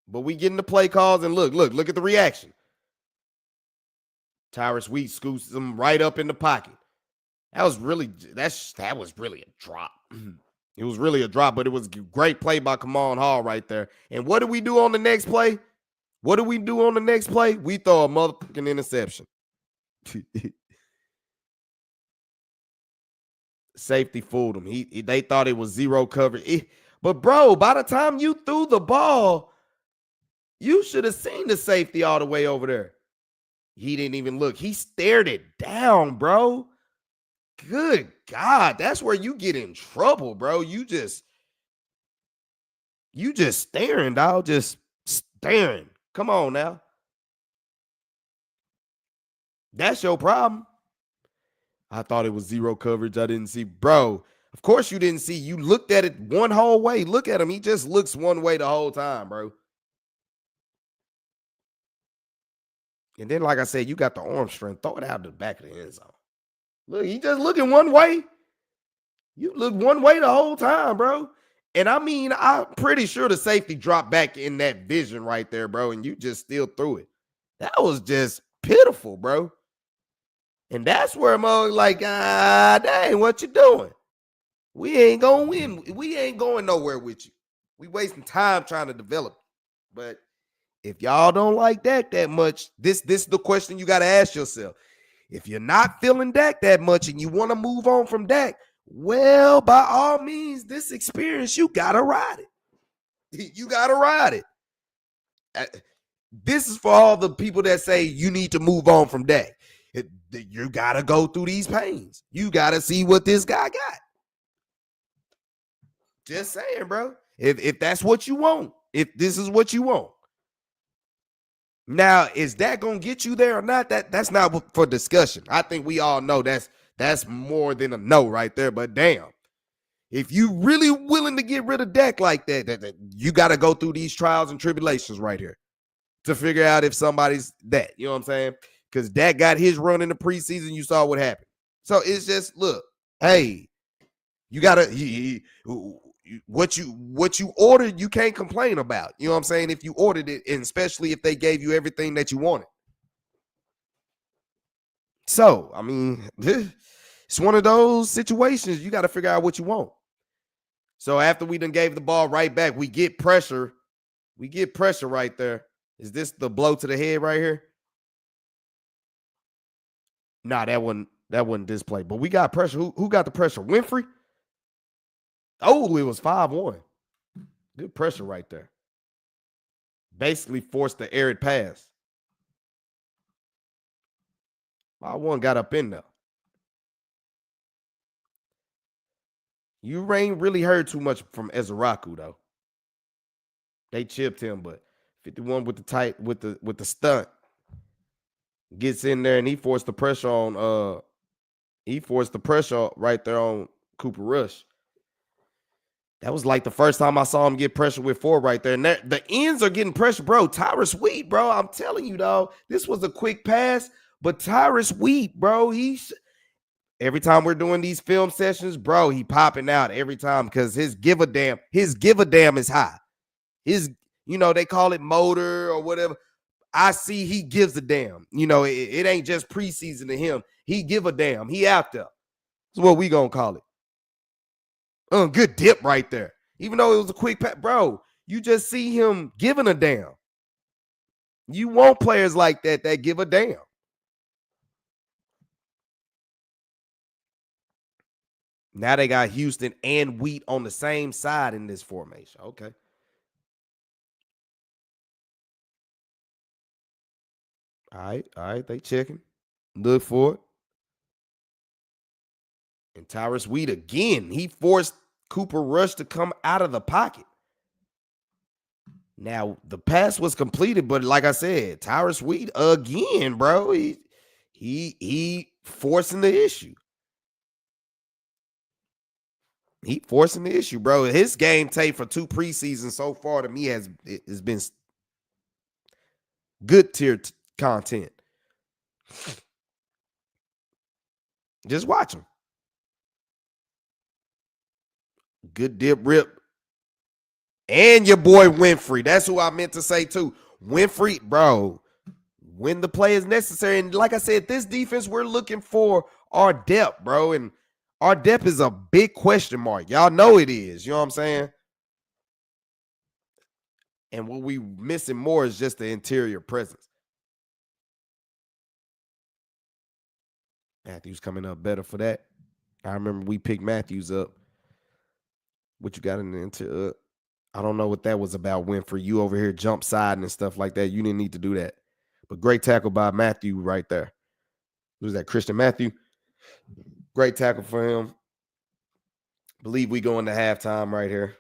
But we getting the play calls, and look at the reaction. Tyrus Wheat scoots him right up in the pocket. That was really a drop. It was really a drop, but it was a great play by Kamon Hall right there. And what do we do on the next play? We throw a motherfucking interception. Safety fooled him. They thought it was zero coverage. But, bro, by the time you threw the ball, you should have seen the safety all the way over there. He didn't even look. He stared it down, bro. Good God. That's where you get in trouble, bro. You just staring, dog. Just staring. Come on now. That's your problem. I thought it was zero coverage. I didn't see. Bro, of course you didn't see. You looked at it one whole way. Look at him. He just looks one way the whole time, bro. And then, like I said, you got the arm strength. Throw it out the back of the end zone. Look, he just looking one way. You look one way the whole time, bro. And I mean, I'm pretty sure the safety dropped back in that vision right there, bro, and you just still threw it. That was just pitiful, bro. And that's where I'm like, dang, what you doing? We ain't going to win. We ain't going nowhere with you. We wasting time trying to develop. But if y'all don't like Dak that much, this is the question you got to ask yourself. If you're not feeling Dak that much and you want to move on from Dak, well, by all means, this experience, you got to ride it. You got to ride it. This is for all the people that say you need to move on from Dak. You got to go through these pains. You got to see what this guy got. Just saying, bro. If that's what you want, if this is what you want. Now, is that going to get you there or not? That's not for discussion. I think we all know that's more than a no right there. But damn, if you really willing to get rid of Dak like that, you got to go through these trials and tribulations right here to figure out if somebody's that. You know what I'm saying? Because Dak got his run in the preseason. You saw what happened. So it's just, look, hey, you got to what you ordered, you can't complain about. You know what I'm saying? If you ordered it, and especially if they gave you everything that you wanted. So, I mean, it's one of those situations. You got to figure out what you want. So after we done gave the ball right back, we get pressure. We get pressure right there. Is this the blow to the head right here? Nah, that wasn't this play. But we got pressure. Who got the pressure? Winfrey? Oh, it was 5-1. Good pressure right there. Basically forced the arid pass. 5-1 got up in there. You ain't really heard too much from Ezraku, though. They chipped him, but 51 with the stunt gets in there, and he forced the pressure on right there on Cooper Rush. That was like the first time I saw him get pressure with 4 right there. And the ends are getting pressure, bro. Tyrus Wheat, bro. I'm telling you, dog. This was a quick pass, but Tyrus Wheat, bro, every time we're doing these film sessions, bro, he popping out every time because his give a damn is high. They call it motor or whatever. I see he gives a damn. It ain't just preseason to him. He give a damn. He out there. That's what we gonna call it. Good dip right there. Even though it was a quick pass, bro, you just see him giving a damn. You want players like that give a damn. Now they got Houston and Wheat on the same side in this formation. Okay. All right. All right. They checking. Look for it. And Tyrus Wheat again. He forced Cooper Rush to come out of the pocket. Now the pass was completed, but like I said, Tyrus Wheat again, bro. He forcing the issue. He forcing the issue, bro. His game tape for 2 preseasons so far to me has been good tier content. Just watch him. Good dip rip. And your boy Winfrey. That's who I meant to say too. Winfrey, bro. When the play is necessary. And like I said, this defense, we're looking for our depth, bro. And our depth is a big question mark. Y'all know it is. You know what I'm saying? And what we missing more is just the interior presence. Matthews coming up better for that. I remember we picked Matthews up. What you got in the interior? I don't know what that was about, Winfrey. You over here jump siding and stuff like that. You didn't need to do that. But great tackle by Matthew right there. Who's that? Christian Matthew. Great tackle for him. Believe we go into halftime right here.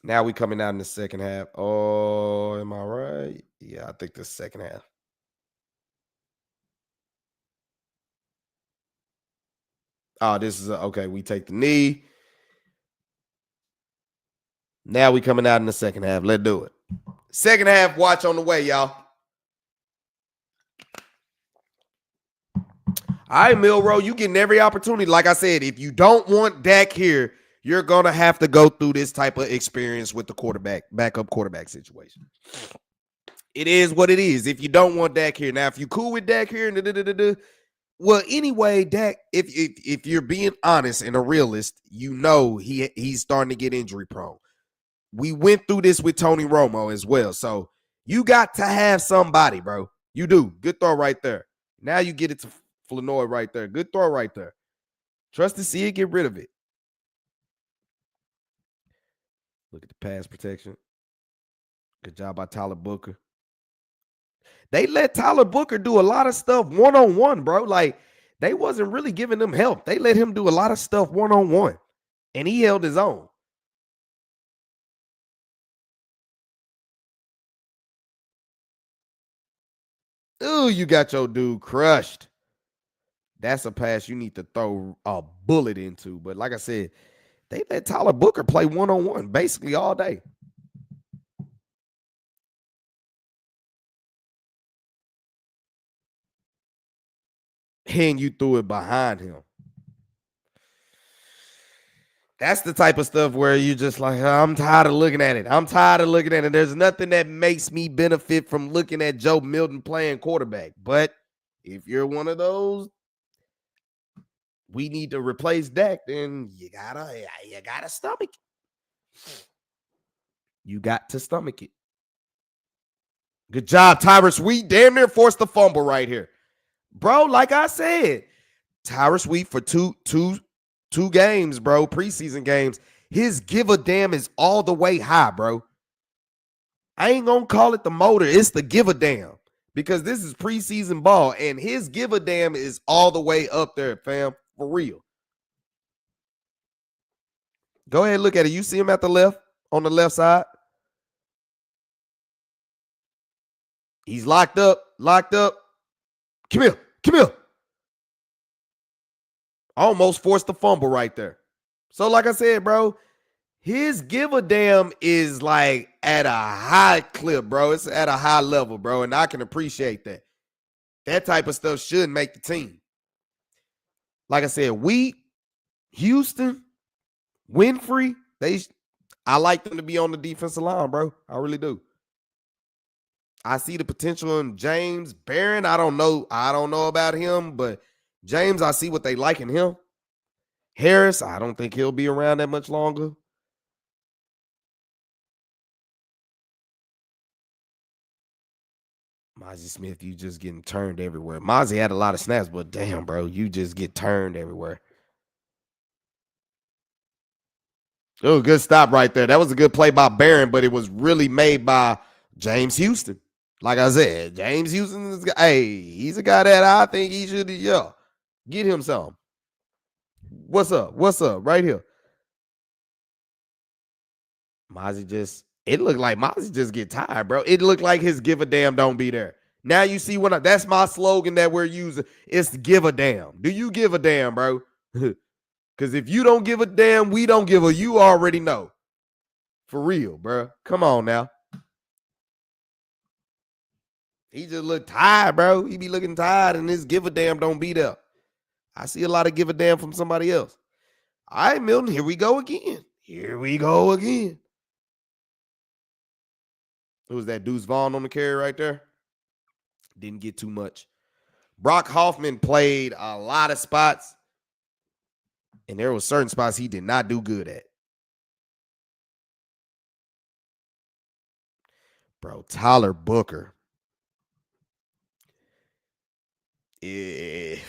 Now we coming out in the second half. Oh, am I right? Yeah, I think the second half. Oh, this is okay. We take the knee. Now we coming out in the second half. Let's do it. Second half watch on the way, y'all. All right, Milrow, you getting every opportunity. Like I said, if you don't want Dak here, you're going to have to go through this type of experience with the backup quarterback situation. It is what it is. If you don't want Dak here. Now, if you cool with Dak here, well, anyway, Dak, if you're being honest and a realist, you know he's starting to get injury prone. We went through this with Tony Romo as well. So you got to have somebody, bro. You do. Good throw right there. Now you get it to Flournoy right there. Good throw right there. Trust to see it, get rid of it. Look at the pass protection. Good job by Tyler Booker. They let Tyler Booker do a lot of stuff one-on-one, bro. Like, they wasn't really giving them help. They let him do a lot of stuff one-on-one, and he held his own. Ooh, you got your dude crushed. That's a pass you need to throw a bullet into. But like I said, they let Tyler Booker play one-on-one basically all day. And you threw it behind him. That's the type of stuff where you just like, I'm tired of looking at it. I'm tired of looking at it. There's nothing that makes me benefit from looking at Joe Milton playing quarterback. But if you're one of those, we need to replace Dak, then you gotta stomach it. You got to stomach it. Good job, Tyrus Wheat. Damn near forced the fumble right here. Bro, like I said, Tyrus Wheat for two games, bro, preseason games. His give a damn is all the way high, bro. I ain't gonna call it the motor. It's the give a damn. Because this is preseason ball, and his give a damn is all the way up there, fam. For real. Go ahead and look at it. You see him at the left, on the left side? He's locked up. Come here. Almost forced the fumble right there. So like I said, bro, his give a damn is like at a high clip, bro. It's at a high level, bro, and I can appreciate that. That type of stuff should make the team. Like I said, Houston, Winfrey, I like them to be on the defensive line, bro. I really do. I see the potential in James Barron. I don't know about him, but James, I see what they like in him. Harris, I don't think he'll be around that much longer. Mozzie Smith, you just getting turned everywhere. Mozzie had a lot of snaps, but damn, bro, you just get turned everywhere. Oh, good stop right there. That was a good play by Barron, but it was really made by James Houston. Like I said, James Houston is, hey, he's a guy that I think he should, yeah, get him some. What's up? What's up? Right here. Mozzie just, it looked like Mozzie just get tired, bro. It looked like his give a damn don't be there. Now you see that's my slogan that we're using. It's give a damn. Do you give a damn, bro? Because if you don't give a damn, we don't give a, you already know. For real, bro. Come on now. He just look tired, bro. He be looking tired, and this give a damn don't be there. I see a lot of give a damn from somebody else. All right, Milton, here we go again. Here we go again. Who's that? Deuce Vaughn on the carry right there? Didn't get too much. Brock Hoffman played a lot of spots, and there were certain spots he did not do good at. Bro, Tyler Booker. They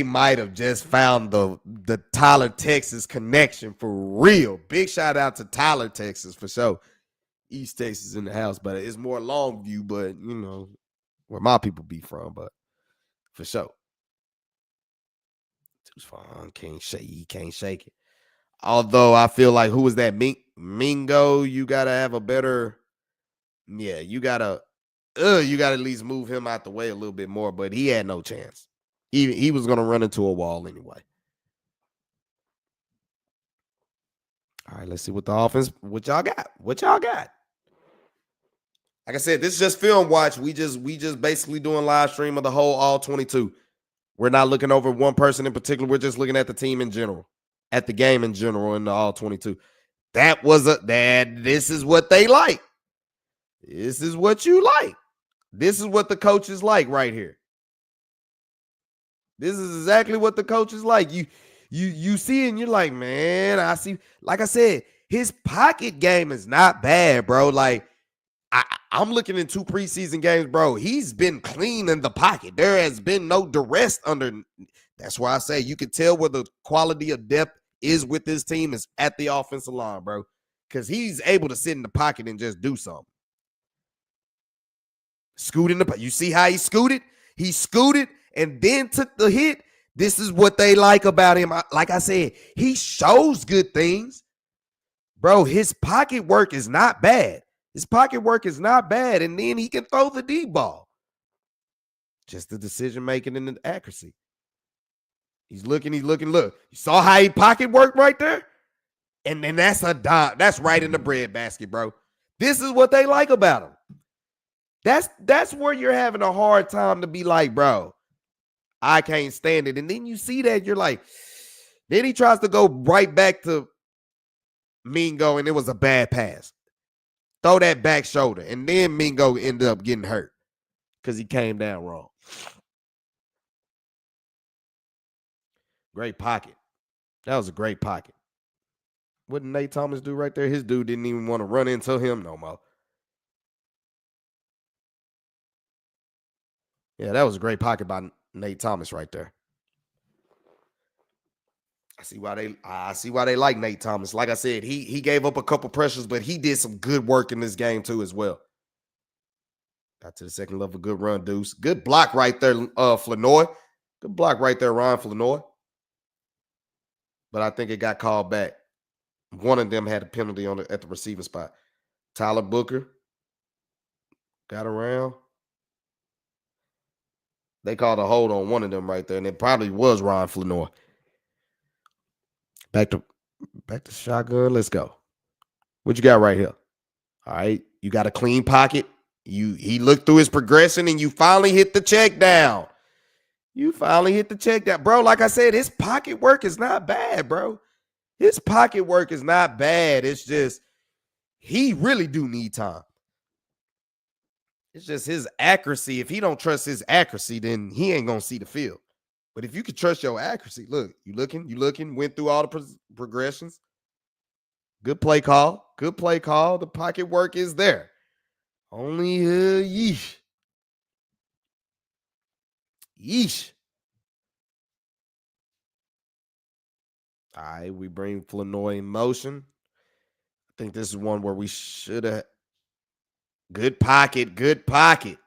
might have just found the Tyler, Texas connection for real. Big shout out to Tyler, Texas for sure. East Texas in the house, but it's more Longview, but you know, where my people be from, but for sure. Too fun. He can't shake it. Although I feel like who was that? Mingo, you gotta have a better, yeah, you gotta at least move him out the way a little bit more, but he had no chance. He was gonna run into a wall anyway. All right, let's see what the offense, what y'all got. What y'all got? Like I said, this is just film watch. We just basically doing live stream of the whole all 22. We're not looking over one person in particular. We're just looking at the team in general, at the game in general in the all 22. This is what they like. This is what you like. This is what the coaches like right here. This is exactly what the coaches like. You see and you're like, man, I see. Like I said, his pocket game is not bad, bro. Like, I'm looking in 2 preseason games, bro. He's been clean in the pocket. There has been no duress under. That's why I say you can tell where the quality of depth is with this team is at the offensive line, bro. Because he's able to sit in the pocket and just do something. Scoot in the, you see how he scooted? He scooted and then took the hit. This is what they like about him. Like I said, he shows good things. Bro, his pocket work is not bad. His pocket work is not bad. And then he can throw the deep ball. Just the decision making and the accuracy. He's looking, look. You saw how he pocket worked right there? And then that's a dime. That's right in the bread basket, bro. This is what they like about him. That's where you're having a hard time to be like, bro, I can't stand it. And then you see that, you're like, then he tries to go right back to Mingo, and it was a bad pass. Throw that back shoulder. And then Mingo ended up getting hurt because he came down wrong. Great pocket. That was a great pocket. What did Nate Thomas do right there? His dude didn't even want to run into him no more. Yeah, that was a great pocket by Nate Thomas right there. I see why they like Nate Thomas. Like I said, he gave up a couple pressures, but he did some good work in this game too as well. Got to the second level, good run, Deuce. Good block right there, Flanoy. Good block right there, Ryan Flanoy. But I think it got called back. One of them had a penalty at the receiving spot. Tyler Booker got around. They called a hold on one of them right there, and it probably was Ryan Flanoy. Back to shotgun. Let's go. What you got right here? All right. You got a clean pocket. He looked through his progression, and you finally hit the check down. Bro, like I said, his pocket work is not bad, bro. His pocket work is not bad. It's just he really do need time. It's just his accuracy. If he don't trust his accuracy, then he ain't going to see the field. But if you could trust your accuracy, look, you looking, went through all the progressions. Good play call. The pocket work is there. Only yeesh. All right, we bring Flanoy in motion. I think this is one where we should have. Good pocket, good pocket.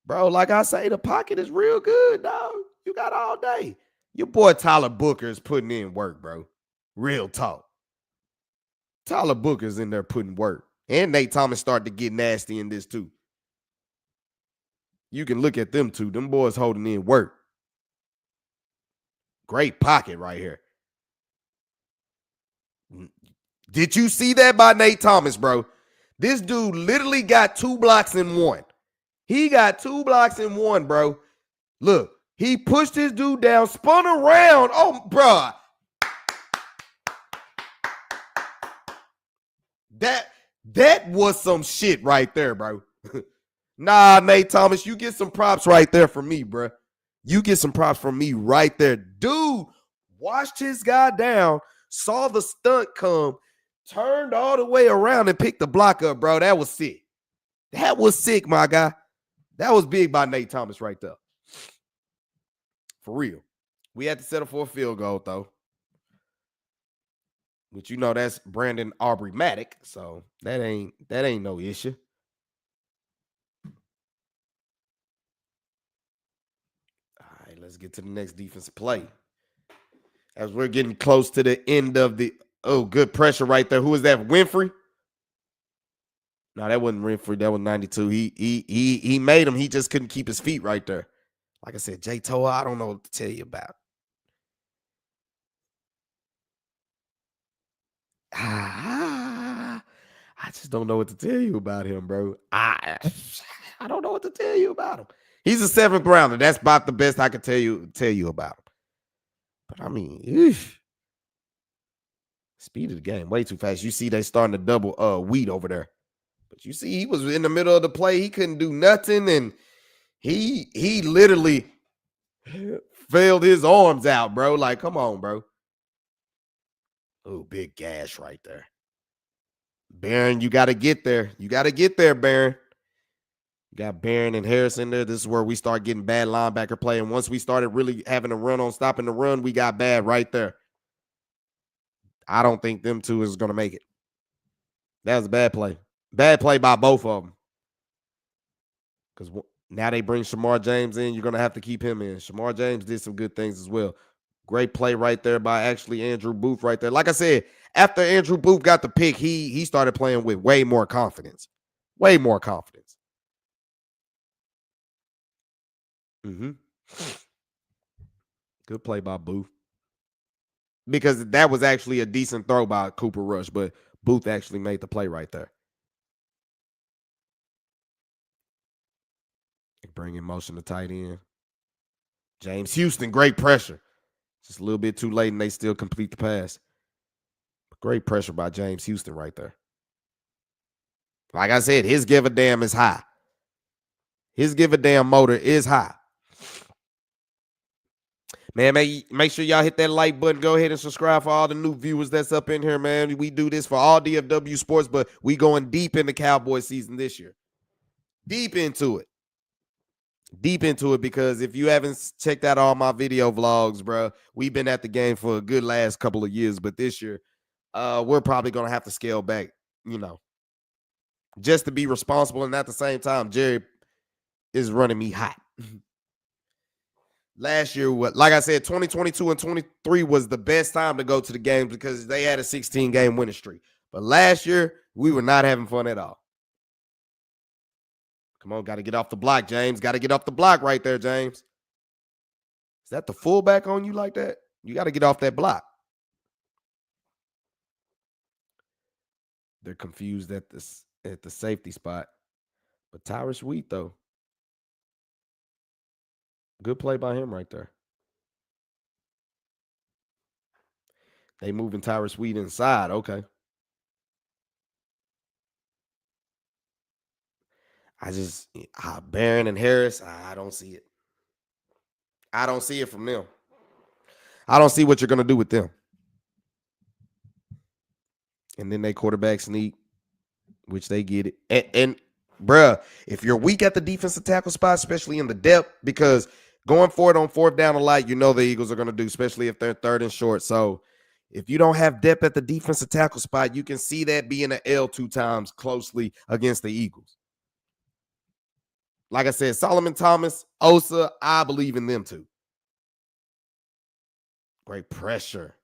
Bro, like I say, the pocket is real good, dog. You got all day. Your boy Tyler Booker is putting in work, bro. Real talk. Tyler Booker's in there putting work. And Nate Thomas started to get nasty in this too. You can look at them two. Them boys holding in work. Great pocket right here. Did you see that by Nate Thomas, bro? This dude literally got 2 blocks in one. He got 2 blocks in one, bro. Look, he pushed his dude down, spun around. Oh, bro. That was some shit right there, bro. Nah, Nate Thomas, you get some props right there from me, bro. You get some props from me right there. Dude watched his guy down, saw the stunt come, turned all the way around and picked the block up, bro. That was sick. That was sick, my guy. That was big by Nate Thomas right there. For real. We had to settle for a field goal, though. But you know that's Brandon Aubrey-Matic, so that ain't no issue. All right, let's get to the next defensive play. As we're getting close to the end of the good pressure right there. Who is that? Winfrey? No, that wasn't Winfrey. That was 92. He made him. He just couldn't keep his feet right there. Like I said, Jay Toa, I don't know what to tell you about. I just don't know what to tell you about him, bro. I don't know what to tell you about him. He's a 7th rounder. That's about the best I can tell you about him. But I mean, speed of the game way too fast. You see they starting to double Wheat over there. But you see he was in the middle of the play. He couldn't do nothing, and he literally failed his arms out, bro. Like, come on, bro. Oh, big gash right there. Barron, you got to get there. You got to get there, Barron. You got Barron and Harris in there. This is where we start getting bad linebacker play. And once we started really having a run on stopping the run, we got bad right there. I don't think them two is going to make it. That was a bad play. Bad play by both of them. Because now they bring Shamar James in. You're going to have to keep him in. Shamar James did some good things as well. Great play right there by actually Andrew Booth right there. Like I said, after Andrew Booth got the pick, he started playing with way more confidence. Way more confidence. Good play by Booth. Because that was actually a decent throw by Cooper Rush, but Booth actually made the play right there. Bring in motion to tight end. James Houston, great pressure. Just a little bit too late, and they still complete the pass. Great pressure by James Houston right there. Like I said, his give a damn is high. His give a damn motor is high. Man, make sure y'all hit that like button. Go ahead and subscribe for all the new viewers that's up in here, man. We do this for all DFW sports, but we going deep into Cowboy season this year. Deep into it. Deep into it, because if you haven't checked out all my video vlogs, bro, we've been at the game for a good last couple of years, but this year, we're probably going to have to scale back, just to be responsible. And at the same time, Jerry is running me hot. Last year, like I said, 2022 and 23 was the best time to go to the games because they had a 16-game winning streak. But last year, we were not having fun at all. Come on, got to get off the block, James. Got to get off the block right there, James. Is that the fullback on you like that? You got to get off that block. They're confused at the safety spot. But Tyrus Wheat, though. Good play by him right there. They moving Tyrus Wheat inside. Okay. Barron and Harris, I don't see it. I don't see it from them. I don't see what you're going to do with them. And then they quarterback sneak, which they get it. And bruh, if you're weak at the defensive tackle spot, especially in the depth, because going forward on 4th down a lot, the Eagles are going to do, especially if they're 3rd and short. So If you don't have depth at the defensive tackle spot, you can see that being an L 2 times closely against the Eagles. Like I said, Solomon Thomas, Osa, I believe in them too. Great pressure.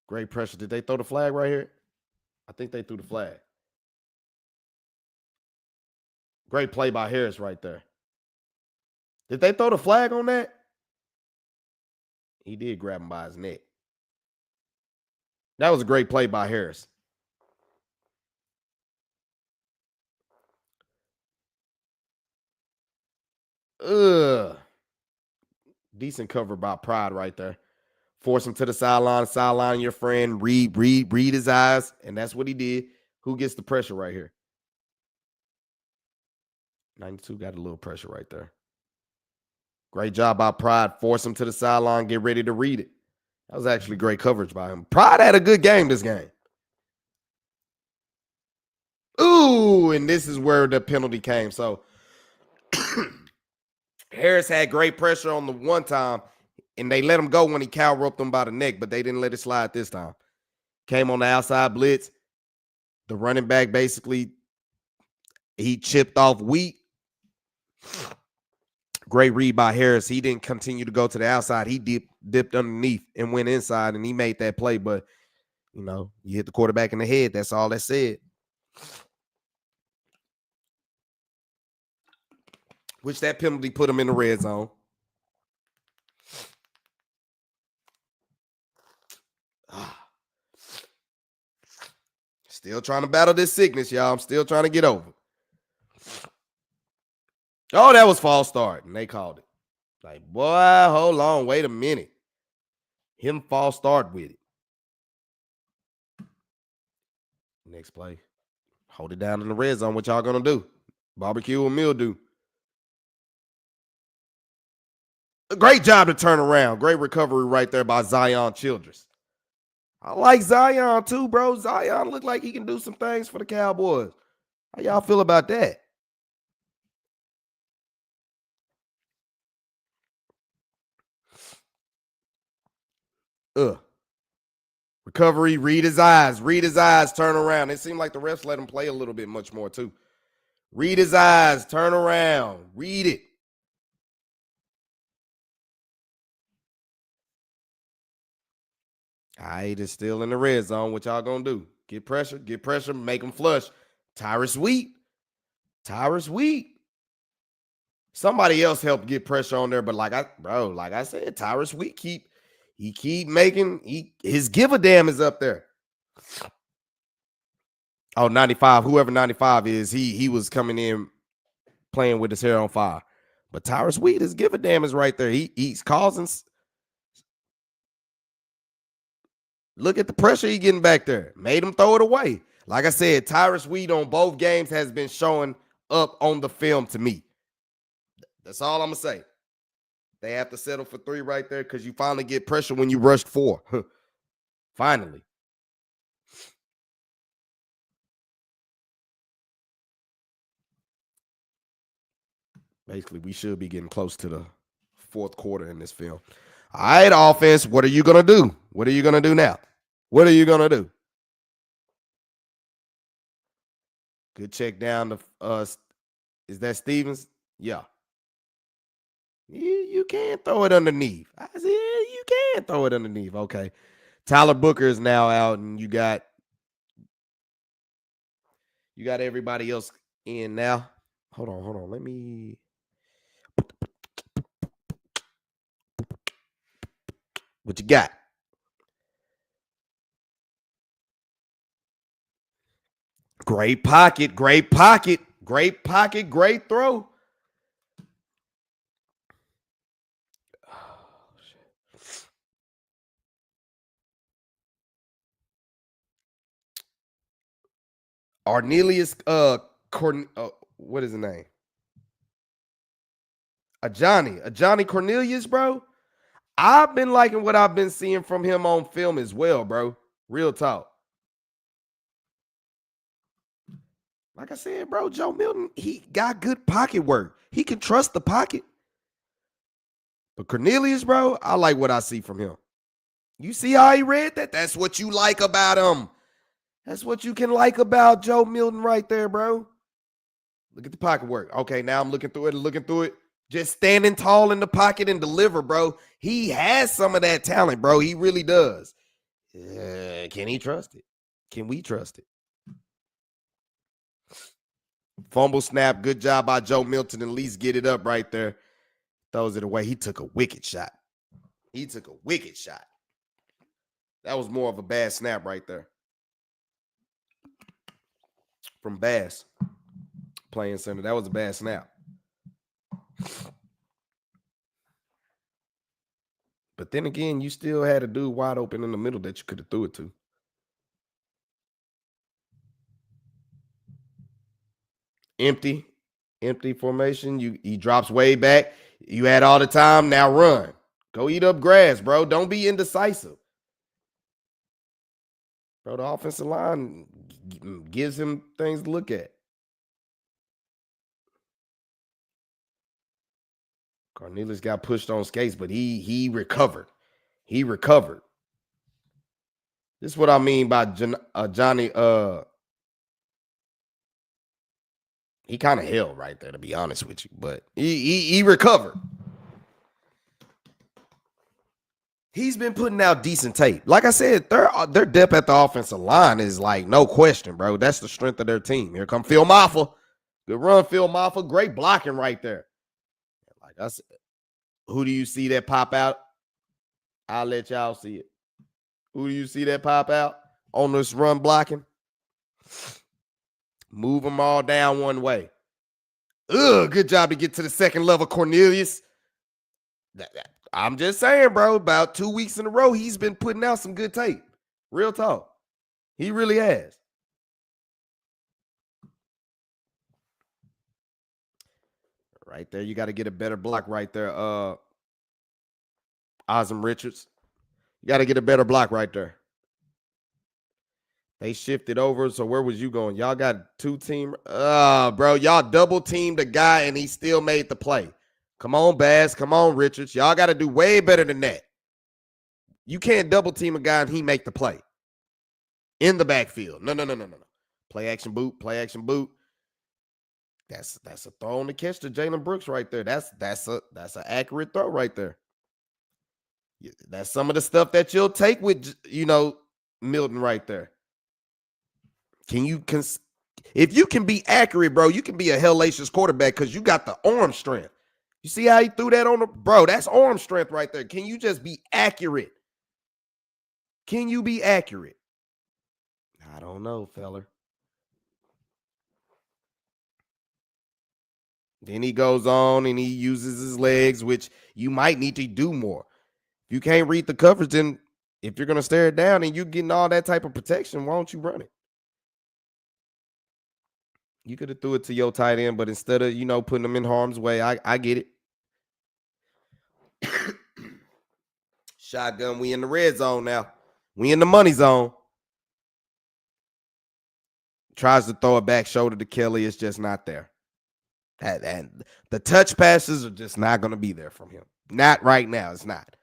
Great pressure. Did they throw the flag right here? I think they threw the flag. Great play by Harris right there. Did they throw the flag on that? He did grab him by his neck. That was a great play by Harris. Ugh. Decent cover by Pride right there. Force him to the sideline your friend, read his eyes, and that's what he did. Who gets the pressure right here? 92 got a little pressure right there. Great job by Pride. Force him to the sideline, get ready to read it. That was actually great coverage by him. Pride had a good game this game. Ooh, and this is where the penalty came. So Harris had great pressure on the one time, and they let him go when he cow roped him by the neck, but they didn't let it slide this time. Came on the outside blitz. The running back basically, he chipped off Wheat. Great read by Harris. He didn't continue to go to the outside. He dipped underneath and went inside, and he made that play. But, you hit the quarterback in the head. That's all that said. Which that penalty put him in the red zone. Still trying to battle this sickness, y'all. I'm still trying to get over. Oh, that was false start, and they called it. Like, boy, hold on, wait a minute. Him false start with it. Next play. Hold it down in the red zone. What y'all gonna do? Barbecue or mildew? A great job to turn around. Great recovery right there by Zion Childress. I like Zion too, bro. Zion look like he can do some things for the Cowboys. How y'all feel about that? Recovery, read his eyes, turn around. It seemed like the refs let him play a little bit much more too. Read his eyes, turn around, read it. All right, it's still in the red zone. What y'all gonna do? Get pressure, make him flush. Tyrus Wheat. Somebody else helped get pressure on there, but like I said, Tyrus Wheat keep making his give a damn is up there. Oh, 95, whoever 95 is, he was coming in playing with his hair on fire. But Tyrus Wheat, his give a damn is right there. He's causing. Look at the pressure he getting back there. Made him throw it away. Like I said, Tyrus Wheat on both games has been showing up on the film to me. That's all I'm going to say. They have to settle for 3 right there because you finally get pressure when you rushed 4. Finally. Basically, we should be getting close to the 4th quarter in this film. All right, offense, what are you going to do? What are you going to do now? What are you going to do? Good check down to is that Stevens? Yeah. You can throw it underneath. I said, you can throw it underneath. Okay. Tyler Booker is now out, and you got everybody else in now. Hold on. Let me. What you got? Great pocket, great throw. Oh, shit. Arnelius, what is his name? Johnny Cornelius, bro. I've been liking what I've been seeing from him on film as well, bro. Real talk. Like I said, bro, Joe Milton, he got good pocket work. He can trust the pocket. But Cornelius, bro, I like what I see from him. You see how he read that? That's what you like about him. That's what you can like about Joe Milton right there, bro. Look at the pocket work. Okay, now I'm looking through it. Just standing tall in the pocket and deliver, bro. He has some of that talent, bro. He really does. Can he trust it? Can we trust it? Fumble snap. Good job by Joe Milton. At least get it up right there. Throws it away. He took a wicked shot. That was more of a bad snap right there. From Bass playing center. That was a bad snap. But then again, you still had a dude wide open in the middle that you could have threw it to. Empty formation. He drops way back. You had all the time. Now run. Go eat up grass, bro. Don't be indecisive. Bro, the offensive line gives him things to look at. Cornelius got pushed on skates, but he recovered. This is what I mean by Johnny. He kind of held right there, to be honest with you, but he recovered. He's been putting out decent tape. Like I said, their depth at the offensive line is like no question, bro. That's the strength of their team. Here come Phil Maffa. Good run, Phil Maffa. Great blocking right there. Like I said, who do you see that pop out? I'll let y'all see it. Who do you see that pop out on this run blocking? Move them all down one way. Good job to get to the second level, Cornelius. I'm just saying, bro, about 2 weeks in a row, he's been putting out some good tape. Real talk. He really has. Right there, you got to get a better block right there. Osm Richards. You got to get a better block right there. They shifted over, so where was you going? Y'all got two team. Bro, y'all double teamed the guy, and he still made the play. Come on, Bass. Come on, Richards. Y'all got to do way better than that. You can't double team a guy and he make the play in the backfield. No. Play action boot. That's a throw on the catch to Jalen Brooks right there. That's an accurate throw right there. That's some of the stuff that you'll take with Milton right there. If you can be accurate, bro, you can be a hellacious quarterback because you got the arm strength. You see how he threw that on bro? That's arm strength right there. Can you just be accurate? Can you be accurate? I don't know, fella. Then he goes on and he uses his legs, which you might need to do more. If you can't read the coverage, then if you're going to stare it down and you're getting all that type of protection, why don't you run it? You could have threw it to your tight end, but instead of, putting them in harm's way, I get it. Shotgun, we in the red zone now. We in the money zone. Tries to throw it back shoulder to Kelly. It's just not there. And the touch passes are just not going to be there from him. Not right now. It's not.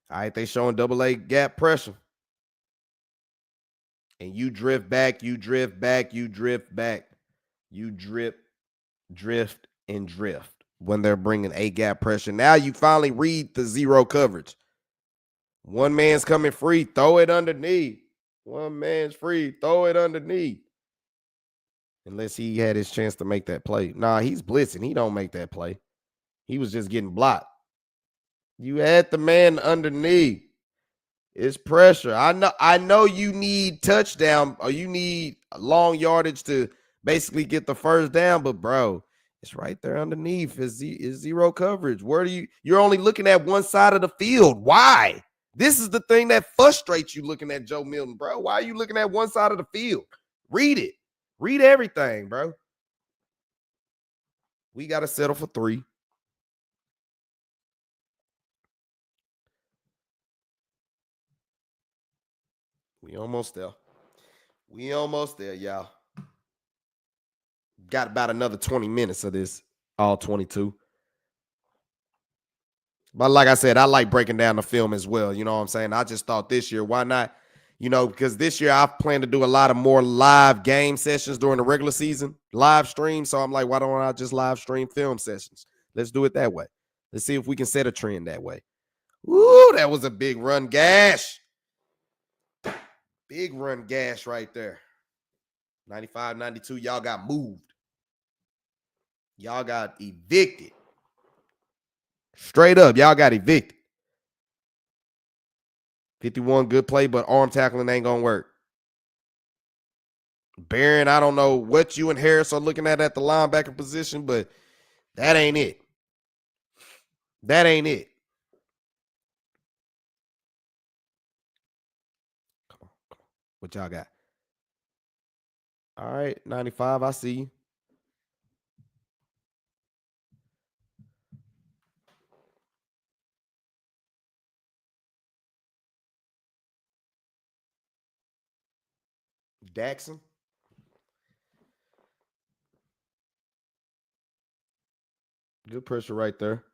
All right, they showing double A gap pressure. And you drift back. You drift, and drift when they're bringing A gap pressure. Now you finally read the zero coverage. One man's coming free, throw it underneath. One man's free, throw it underneath. Unless he had his chance to make that play. Nah, he's blitzing. He don't make that play. He was just getting blocked. You had the man underneath. It's pressure. I know you need touchdown or you need long yardage to basically get the first down, but bro, it's right there underneath. Is zero coverage. You're only looking at one side of the field. Why? This is the thing that frustrates you looking at Joe Milton, bro. Why are you looking at one side of the field? Read it. Read everything, bro. We got to settle for 3. We almost there, y'all. got about another 20 minutes of this, all 22. But like I said, I like breaking down the film as well. You know what I'm saying? I just thought this year, why not? Because this year I plan to do a lot of more live game sessions during the regular season, live stream. So I'm like, why don't I just live stream film sessions? Let's do it that way. Let's see if we can set a trend that way. Ooh, that was a big run gash. Big run gash right there. 95, 92, y'all got moved. Y'all got evicted. Straight up, y'all got evicted. 51, good play, but arm tackling ain't going to work. Barron, I don't know what you and Harris are looking at the linebacker position, but that ain't it. That ain't it. Come on. What y'all got? All right, 95, I see you. Daxon. Good pressure right there.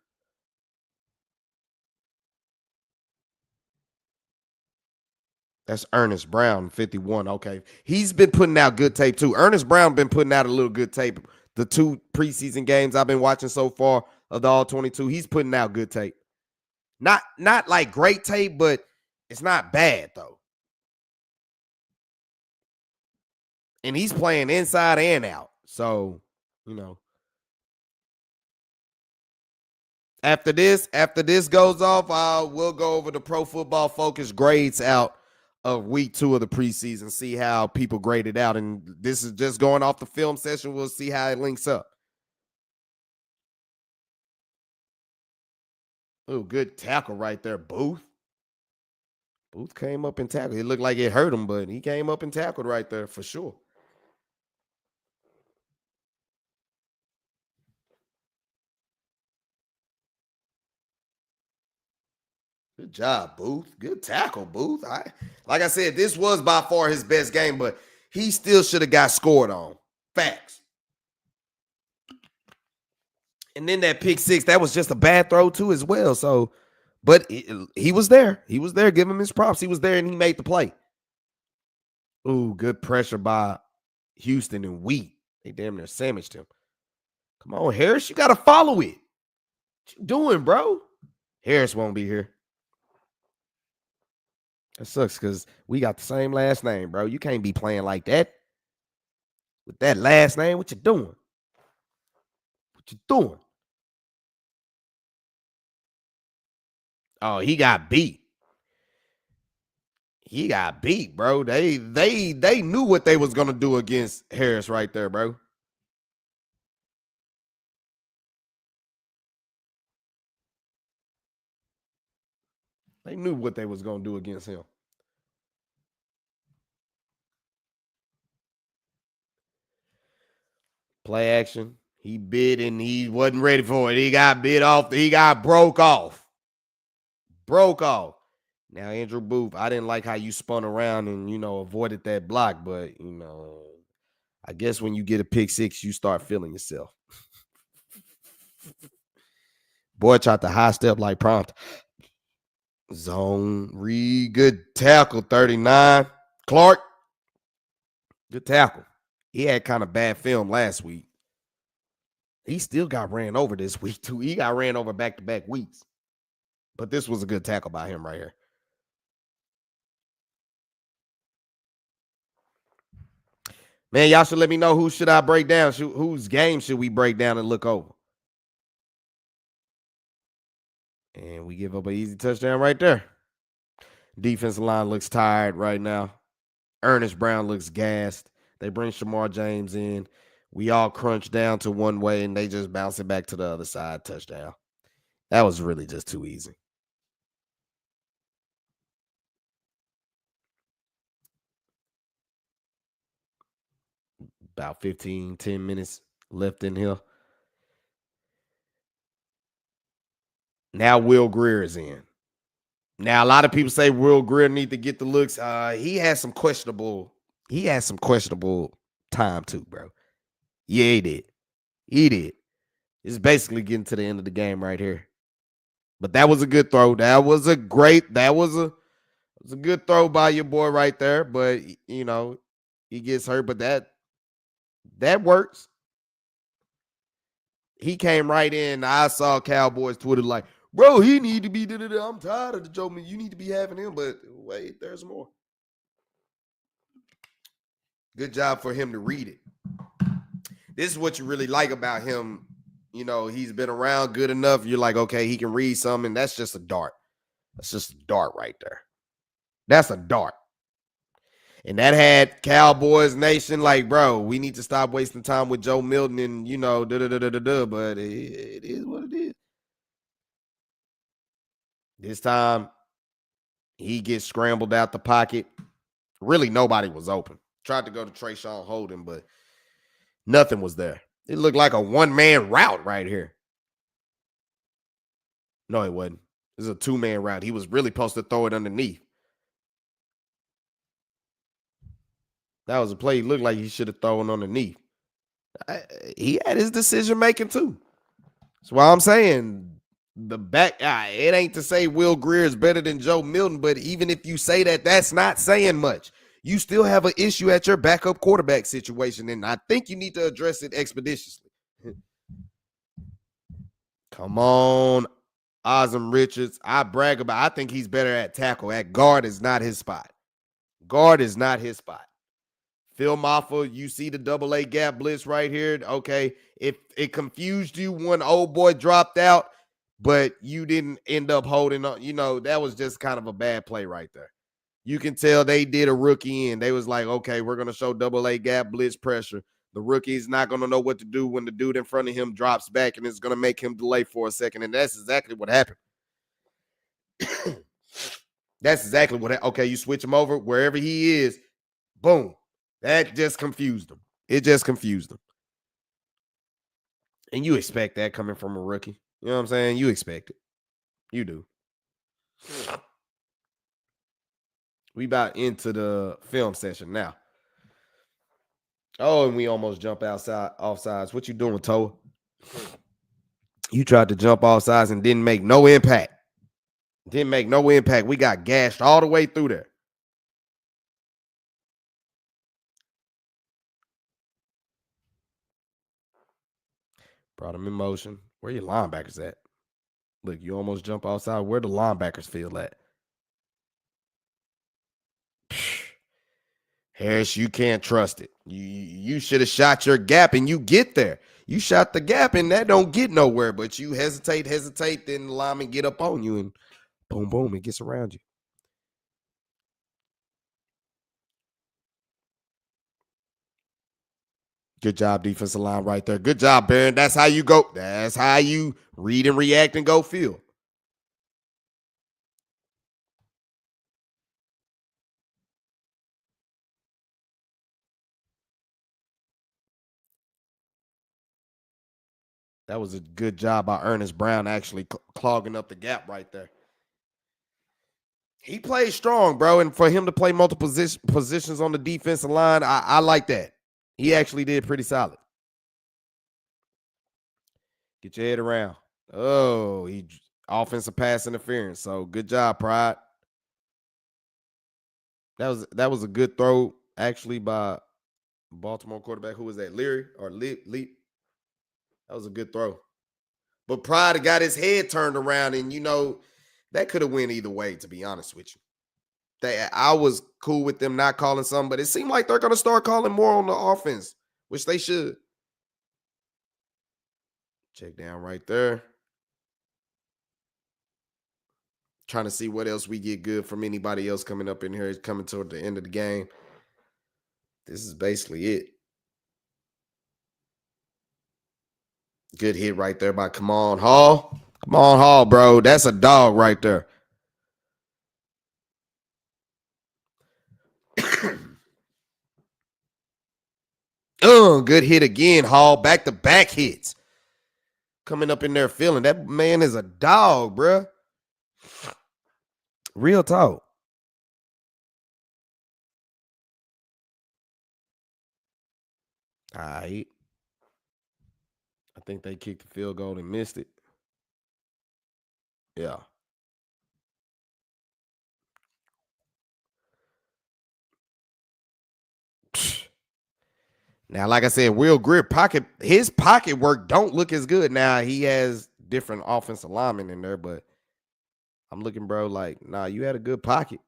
That's Ernest Brown, 51. Okay. He's been putting out good tape too. Ernest Brown been putting out a little good tape. The 2 preseason games I've been watching so far of the all 22, he's putting out good tape. Not like great tape, but it's not bad though. And he's playing inside and out. So, after this goes off, we'll go over the Pro Football Focus grades out of week 2 of the preseason, see how people graded out. And this is just going off the film session. We'll see how it links up. Oh, good tackle right there, Booth. Booth came up and tackled. It looked like it hurt him, but he came up and tackled right there for sure. Good job, Booth. Good tackle, Booth. Like I said, this was by far his best game, but he still should have got scored on. Facts. And then that pick 6, that was just a bad throw too as well. So, but he was there. He was there. Give him his props. He was there and he made the play. Ooh, good pressure by Houston and Wheat. They damn near sandwiched him. Come on, Harris. You got to follow it. What you doing, bro? Harris won't be here. That sucks because we got the same last name, bro. You can't be playing like that. With that last name, what you doing? What you doing? Oh, he got beat. He got beat, bro. They knew what they was gonna do against Harris right there, bro. They knew what they was gonna do against him. Play action. He bit and he wasn't ready for it. He got bit off. He got broke off. Broke off. Now, Andrew Booth, I didn't like how you spun around and, avoided that block. But, I guess when you get a pick 6, you start feeling yourself. Boy tried to high step like prompt. Zone read. Good tackle, 39. Clark. Good tackle. He had kind of bad film last week. He still got ran over this week, too. He got ran over back-to-back weeks. But this was a good tackle by him right here. Man, y'all should let me know who should I break down. Whose game should we break down and look over? And we give up an easy touchdown right there. Defensive line looks tired right now. Ernest Brown looks gassed. They bring Shamar James in. We all crunch down to one way, and they just bounce it back to the other side. Touchdown. That was really just too easy. About 10 minutes left in here. Now Will Greer is in. Now a lot of people say Will Greer need to get the looks. He has some questionable time too, bro. Yeah, he did. He did. It's basically getting to the end of the game right here. But that was a good throw. That was a good throw by your boy right there. But he gets hurt. But that works. He came right in. I saw Cowboys Twitter like, bro, he need to be. I'm tired of the Joe. You need to be having him. But wait, there's more. Good job for him to read it. This is what you really like about him. He's been around good enough. You're like, okay, he can read something. That's just a dart. That's just a dart right there. That's a dart. And that had Cowboys Nation like, bro, we need to stop wasting time with Joe Milton and, but it is what it is. This time, he gets scrambled out the pocket. Really, nobody was open. Tried to go to Trayshawn Holden, but nothing was there. It looked like a one-man route right here. No, it wasn't. This is a two-man route. He was really supposed to throw it underneath. That was a play. He looked like he should have thrown underneath. He had his decision making too. That's why I'm saying the back. It ain't to say Will Grier is better than Joe Milton, but even if you say that, that's not saying much. You still have an issue at your backup quarterback situation, and I think you need to address it expeditiously. Come on, Ozzie Richards. I think he's better at tackle. At guard is not his spot. Guard is not his spot. Phil Maffa, you see the double A gap blitz right here. Okay, if it confused you when old boy dropped out, but you didn't end up holding on, that was just kind of a bad play right there. You can tell they did a rookie in. They was like, okay, we're going to show double A gap blitz pressure. The rookie's not going to know what to do when the dude in front of him drops back, and it's going to make him delay for a second, and that's exactly what happened. That's exactly what okay, you switch him over wherever he is, boom. That just confused them. It just confused them. And you expect that coming from a rookie. You know what I'm saying? You expect it. You do. We about into the film session now. Oh, and we almost jump offsides. What you doing, Toa? You tried to jump offsides and didn't make no impact. Didn't make no impact. We got gashed all the way through there. Brought him in motion. Where your linebackers at? Look, you almost jump outside. Where the linebackers feel at? Harris, you can't trust it. You should have shot your gap and you get there. You shot the gap and that don't get nowhere, but you hesitate, then the lineman get up on you and boom, boom, it gets around you. Good job, defensive line right there. Good job, Baron. That's how you go. That's how you read and react and go field. That was a good job by Ernest Brown actually clogging up the gap right there. He played strong, bro, and for him to play multiple positions on the defensive line, I like that. He actually did pretty solid. Get your head around. Oh, he offensive pass interference. So good job, Pride. That was a good throw actually by Baltimore quarterback. Who was that? Leary or Leap? That was a good throw. But Pride got his head turned around, and that could have went either way, to be honest with you. I was cool with them not calling something, but it seemed like they're going to start calling more on the offense, which they should. Check down right there. Trying to see what else we get good from anybody else coming up in here. It's coming toward the end of the game. This is basically it. Good hit right there by Come On Hall. Come on, Hall, bro. That's a dog right there. Good hit again, Hall. Back-to-back hits. Coming up in there feeling. That man is a dog, bro. Real talk. All right. I think they kicked the field goal and missed it. Yeah. Now, like I said, Will Greer his pocket work don't look as good. Now he has different offensive linemen in there, but I'm looking, bro, like, nah, you had a good pocket.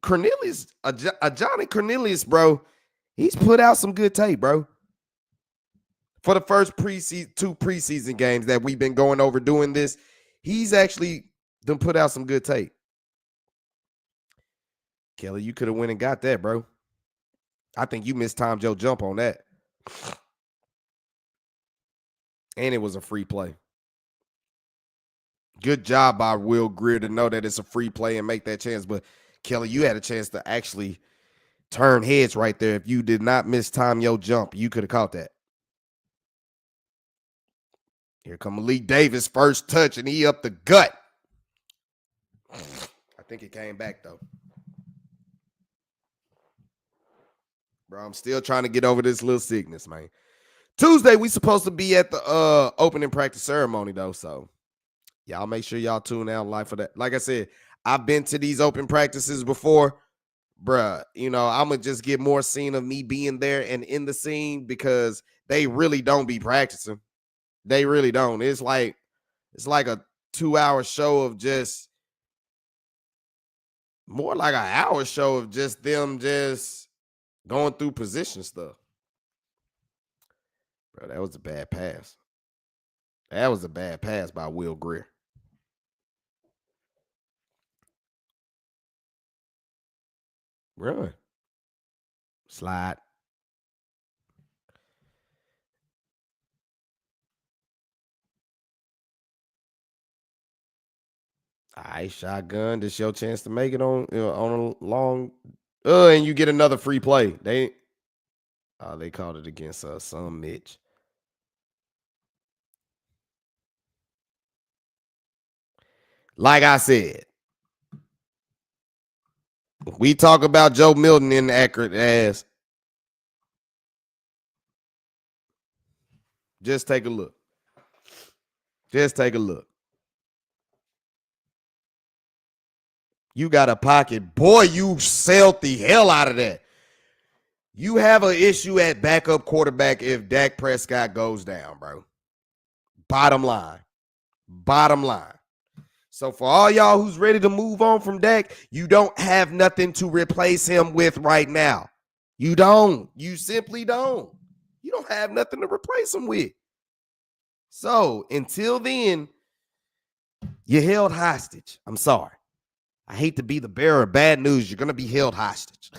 Cornelius, a Johnny Cornelius, bro, he's put out some good tape, bro. For the first two preseason games that we've been going over doing this, he's actually done put out some good tape. Kelly, you could have went and got that, bro. I think you mistimed your jump on that. And it was a free play. Good job by Will Greer to know that it's a free play and make that chance. But Kelly, you had a chance to actually turn heads right there. If you did not mistime your jump, you could have caught that. Here come Malik Davis, first touch, and he up the gut. I think it came back, though. Bro, I'm still trying to get over this little sickness, man. Tuesday, we supposed to be at the opening practice ceremony, though, so y'all make sure y'all tune out live for that. Like I said, I've been to these open practices before. Bruh, you know, I'm going to just get more scene of me being there and in the scene because they really don't be practicing. They really don't. It's like a 2-hour show of just more like an hour show of just them just going through position stuff. Bro, that was a bad pass. That was a bad pass by Will Greer. Run. Slide. All right, shotgun. This your chance to make it on a long. And you get another free play. They called it against some Mitch. Like I said, we talk about Joe Milton inaccurate ass. Just take a look. Just take a look. You got a pocket. Boy, you sailed the hell out of that. You have an issue at backup quarterback if Dak Prescott goes down, bro. Bottom line. Bottom line. So for all y'all who's ready to move on from Dak, you don't have nothing to replace him with right now. You don't. You simply don't. You don't have nothing to replace him with. So until then, you're held hostage. I'm sorry. I hate to be the bearer of bad news. You're going to be held hostage.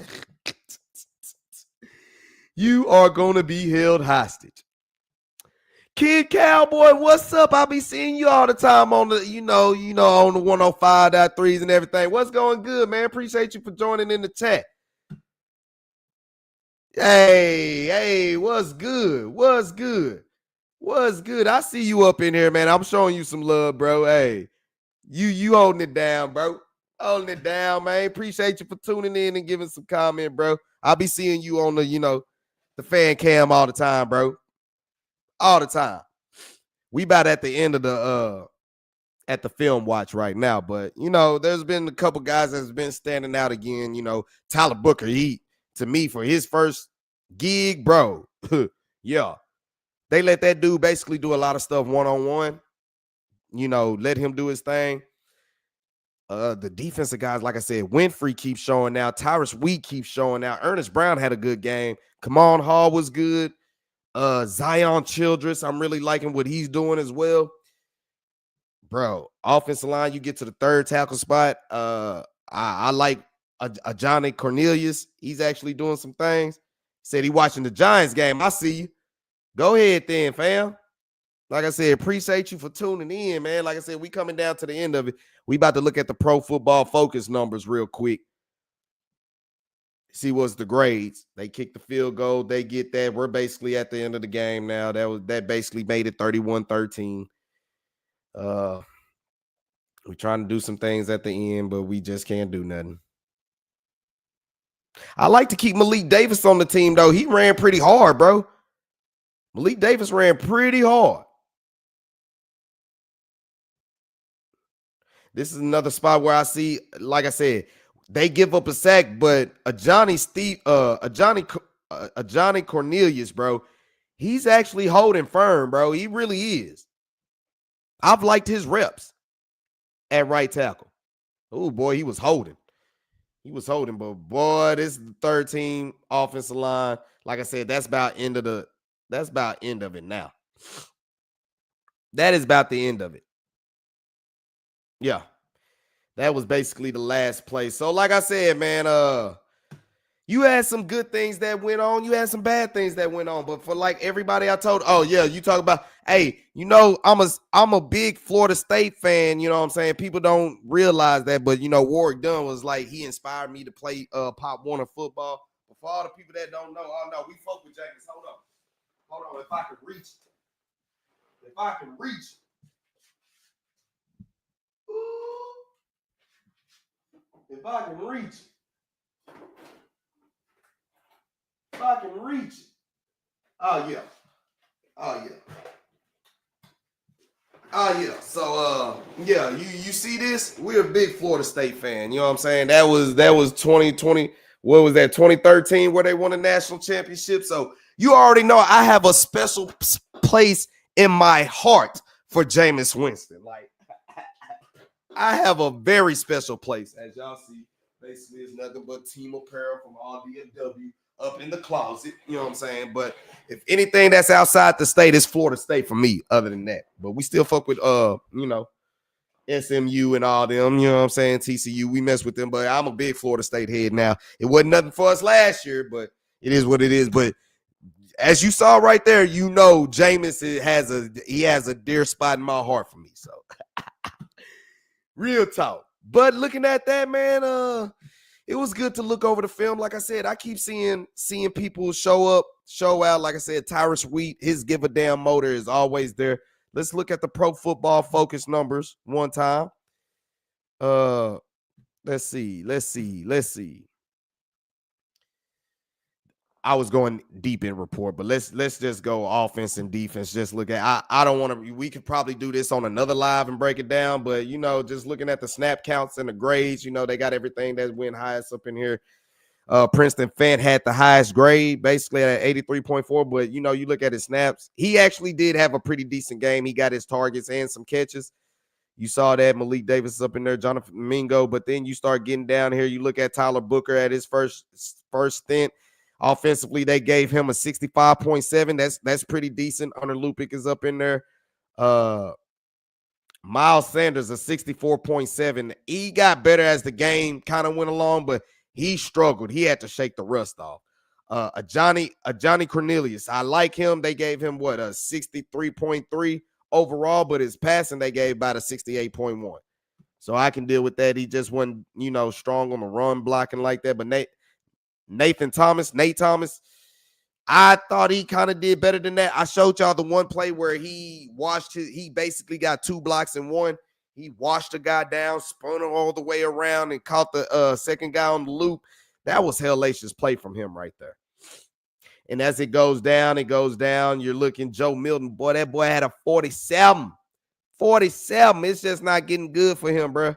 You are going to be held hostage. Kid Cowboy, what's up? I'll be seeing you all the time on the, on the 105.3s and everything. What's going good, man? Appreciate you for joining in the chat. Hey, what's good? What's good? What's good? I see you up in here, man. I'm showing you some love, bro. Hey, you holding it down, bro. Holding it down, man. Appreciate you for tuning in and giving some comment, bro. I'll be seeing you on the, the fan cam all the time, bro. All the time. We about at the end of the film watch right now, but there's been a couple guys that's been standing out again. Tyler Booker, to me for his first gig, bro. Yeah, they let that dude basically do a lot of stuff one-on-one. Let him do his thing. The defensive guys, like I said, Winfrey keeps showing out. Tyrus Wheat keeps showing out. Ernest Brown had a good game. Kamon Hall was good. Zion Childress, I'm really liking what he's doing as well. Bro, offensive line, you get to the third tackle spot. I like a Johnny Cornelius. He's actually doing some things. Said he watching the Giants game. I see you. Go ahead then, fam. Like I said, appreciate you for tuning in, man. Like I said, we coming down to the end of it. We about to look at the Pro Football Focus numbers real quick. See what's the grades. They kick the field goal. They get that. We're basically at the end of the game now. That basically made it 31-13. We're trying to do some things at the end, but we just can't do nothing. I like to keep Malik Davis on the team, though. He ran pretty hard, bro. Malik Davis ran pretty hard. This is another spot where I see, like I said, they give up a sack, but a Johnny Cornelius, bro, he's actually holding firm, bro. He really is. I've liked his reps at right tackle. Oh boy, he was holding. He was holding, but boy, this is the third team offensive line. Like I said, that's about end of it now. That is about the end of it. Yeah. That was basically the last play. So, like I said, man, you had some good things that went on. You had some bad things that went on. But for like everybody I told, oh yeah, you talk about, hey, you know, I'm a big Florida State fan. You know what I'm saying? People don't realize that, but you know, Warwick Dunn was like, he inspired me to play Pop Warner football. But for all the people that don't know, oh no, we fuck with James. Hold on. If I can reach it. Ooh. If I can reach it. Oh yeah. So yeah, you see this? We're a big Florida State fan. You know what I'm saying? That was 2020. What was that? 2013 where they won the national championship. So you already know I have a special place in my heart for Jameis Winston. Like I have a very special place. As y'all see, basically it's nothing but team apparel from all DFW up in the closet. You know what I'm saying? But if anything that's outside the state, it's Florida State for me, other than that. But we still fuck with you know, SMU and all them, you know what I'm saying? TCU, we mess with them, but I'm a big Florida State head now. It wasn't nothing for us last year, but it is what it is. But as you saw right there, you know Jameis has a dear spot in my heart for me. So real talk. But looking at that, man, it was good to look over the film. Like I said, I keep seeing people show out. Like I said, Tyrus Wheat, his give a damn motor is always there. Let's look at the Pro Football Focus numbers one time. Let's see. I was going deep in report, but let's just go offense and defense. Just look at. I don't want to. We could probably do this on another live and break it down, but you know, just looking at the snap counts and the grades, you know, they got everything that went highest up in here. Princeton Fant had the highest grade, basically at 83.4. But you know, you look at his snaps, he actually did have a pretty decent game. He got his targets and some catches. You saw that Malik Davis is up in there, Jonathan Mingo. But then you start getting down here. You look at Tyler Booker at his first stint. Offensively, they gave him a 65.7. That's pretty decent. Hunter Lupick is up in there. Miles Sanders a 64.7. He got better as the game kind of went along, but he struggled. He had to shake the rust off. A Johnny Cornelius. I like him. They gave him a 63.3 overall, but his passing they gave about a 68.1. So I can deal with that. He just wasn't, you know, strong on the run blocking like that. But Nate Thomas, I thought he kind of did better than that. I showed y'all the one play where he basically got 2 blocks in one. He washed a guy down, spun him all the way around, and caught the second guy on the loop. That was hellacious play from him right there. And as it goes down, you're looking Joe Milton. Boy, that boy had a 47. 47. It's just not getting good for him, bro.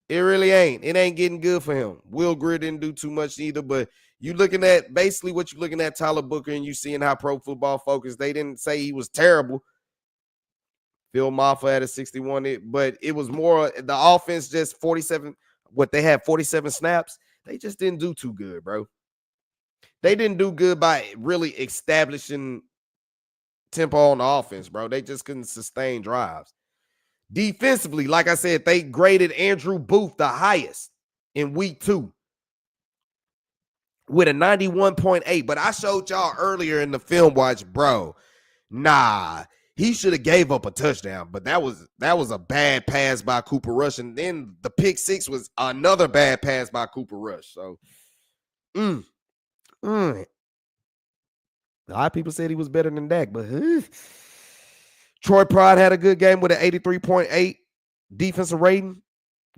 It really ain't. It ain't getting good for him. Will Greer didn't do too much either, but you looking at basically what you're looking at Tyler Booker, and you seeing how Pro Football Focus, they didn't say he was terrible. Phil Maffa had a 61, but it was more the offense just 47. What they had 47 snaps. They just didn't do too good, bro. They didn't do good by really establishing tempo on the offense, bro. They just couldn't sustain drives. Defensively, like I said, they graded Andrew Booth the highest in week 2 with a 91.8. But I showed y'all earlier in the film watch, bro. Nah, he should have gave up a touchdown, but that was a bad pass by Cooper Rush, and then the pick 6 was another bad pass by Cooper Rush. So, a lot of people said he was better than Dak, but Troy Pride had a good game with an 83.8 defensive rating,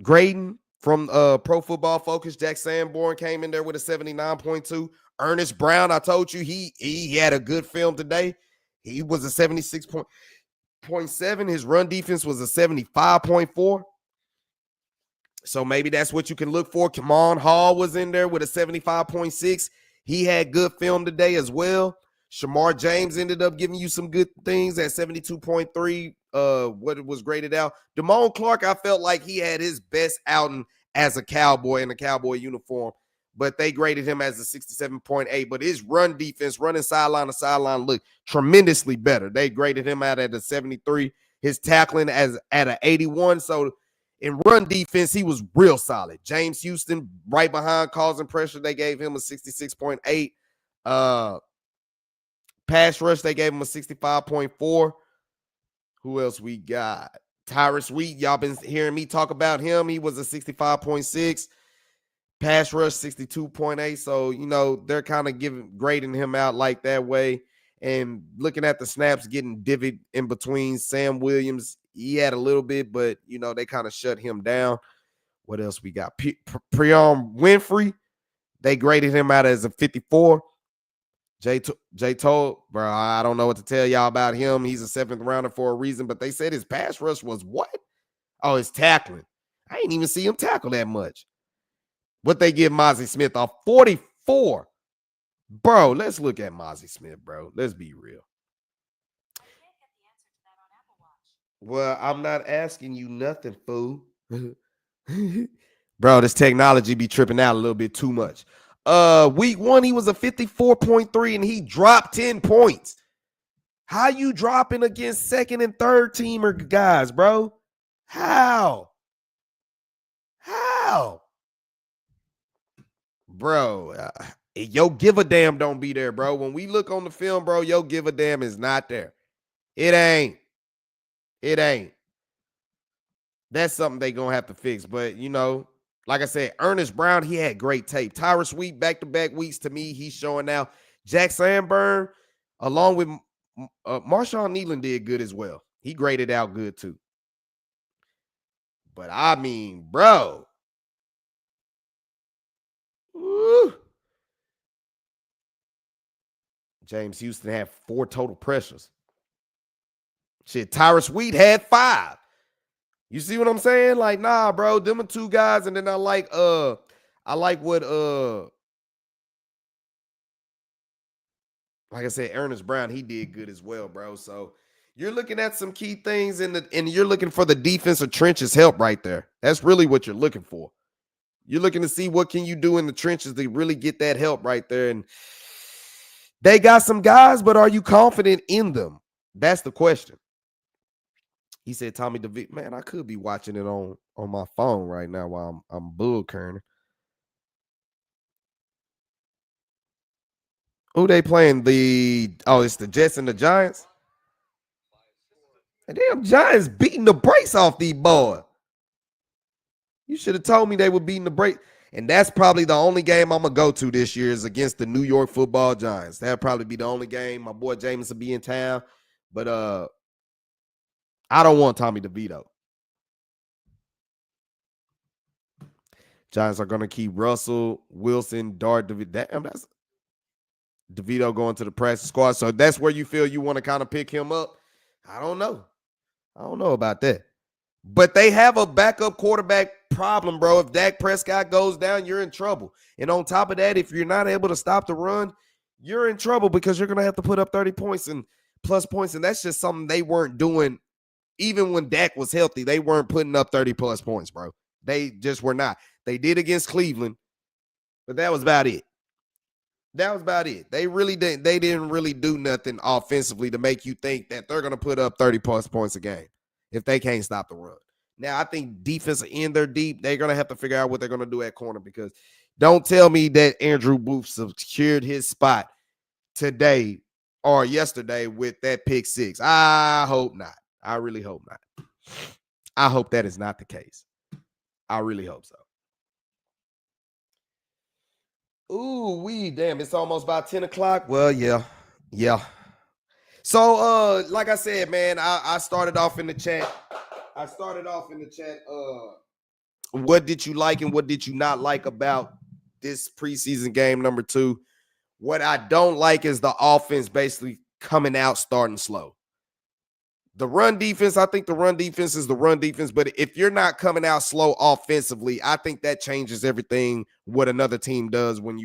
grading from Pro Football Focus. Jack Sanborn came in there with a 79.2. Ernest Brown, I told you he had a good film today. He was a 76.7. His run defense was a 75.4. So maybe that's what you can look for. Kamon Hall was in there with a 75.6. He had good film today as well. Shamar James ended up giving you some good things at 72.3. What it was graded out. Damone Clark, I felt like he had his best outing as a Cowboy in a Cowboy uniform, but they graded him as a 67.8. But his run defense, running sideline to sideline, looked tremendously better. They graded him out at a 73. His tackling as at an 81. So in run defense, he was real solid. James Houston right behind, causing pressure. They gave him a 66.8. Pass rush, they gave him a 65.4. Who else we got? Tyrus Wheat, y'all been hearing me talk about him. He was a 65.6. Pass rush, 62.8. So, they're kind of grading him out like that way. And looking at the snaps, getting divvied in between Sam Williams, he had a little bit, but, they kind of shut him down. What else we got? Priam Winfrey, they graded him out as a 54. Jay told, bro, I don't know what to tell y'all about him. He's a 7th rounder for a reason, but they said his pass rush was what? Oh, his tackling. I ain't even see him tackle that much. What they give Mozzie Smith, a 44. Bro, let's look at Mozzie Smith, bro. Let's be real. Well, I'm not asking you nothing, fool. Bro, this technology be tripping out a little bit too much. Week 1, he was a 54.3 and he dropped 10 points. How you dropping against second and third teamer guys, bro? How? Bro, yo give a damn don't be there, bro. When we look on the film, bro, yo give a damn is not there. It ain't. That's something they gonna have to fix. But, like I said, Ernest Brown, he had great tape. Tyrus Wheat, back-to-back weeks to me, he's showing out. Jack Sanborn, along with Marshawn Nealon, did good as well. He graded out good too. But I mean, bro. Woo. James Houston had 4 total pressures. Shit, Tyrus Wheat had 5. You see what I'm saying? Like, nah, bro, them are 2 guys, and then I like what like I said, Ernest Brown, he did good as well, bro. So you're looking at some key things and you're looking for the defensive trenches help right there. That's really what you're looking for. You're looking to see what can you do in the trenches to really get that help right there. And they got some guys, but are you confident in them? That's the question. He said, Tommy DeVito, man, I could be watching it on my phone right now while I'm bull kerning. Who they playing? It's the Jets and the Giants. And damn Giants beating the brakes off these boys. You should have told me they were beating the brakes. And that's probably the only game I'm going to go to this year is against the New York Football Giants. That'll probably be the only game. My boy Jameis will be in town. But I don't want Tommy DeVito. Giants are going to keep Russell, Wilson, Dart, DeVito. Damn, that's DeVito going to the practice squad. So that's where you feel you want to kind of pick him up. I don't know about that. But they have a backup quarterback problem, bro. If Dak Prescott goes down, you're in trouble. And on top of that, if you're not able to stop the run, you're in trouble because you're going to have to put up 30 points and plus points. And that's just something they weren't doing. Even when Dak was healthy, they weren't putting up 30 plus points, bro. They just were not. They did against Cleveland, but that was about it. They really didn't. They didn't really do nothing offensively to make you think that they're going to put up 30 plus points a game if they can't stop the run. Now, I think defensive end, they're deep. They're going to have to figure out what they're going to do at corner because don't tell me that Andrew Booth secured his spot today or yesterday with that pick 6. I hope not. I really hope not. I hope that is not the case. I really hope so. Ooh, damn, it's almost about 10 o'clock. Well, yeah. So, like I said, man, I started off in the chat. What did you like and what did you not like about this preseason game number 2? What I don't like is the offense basically coming out starting slow. The run defense, I think the run defense is the run defense, but if you're not coming out slow offensively, I think that changes everything what another team does when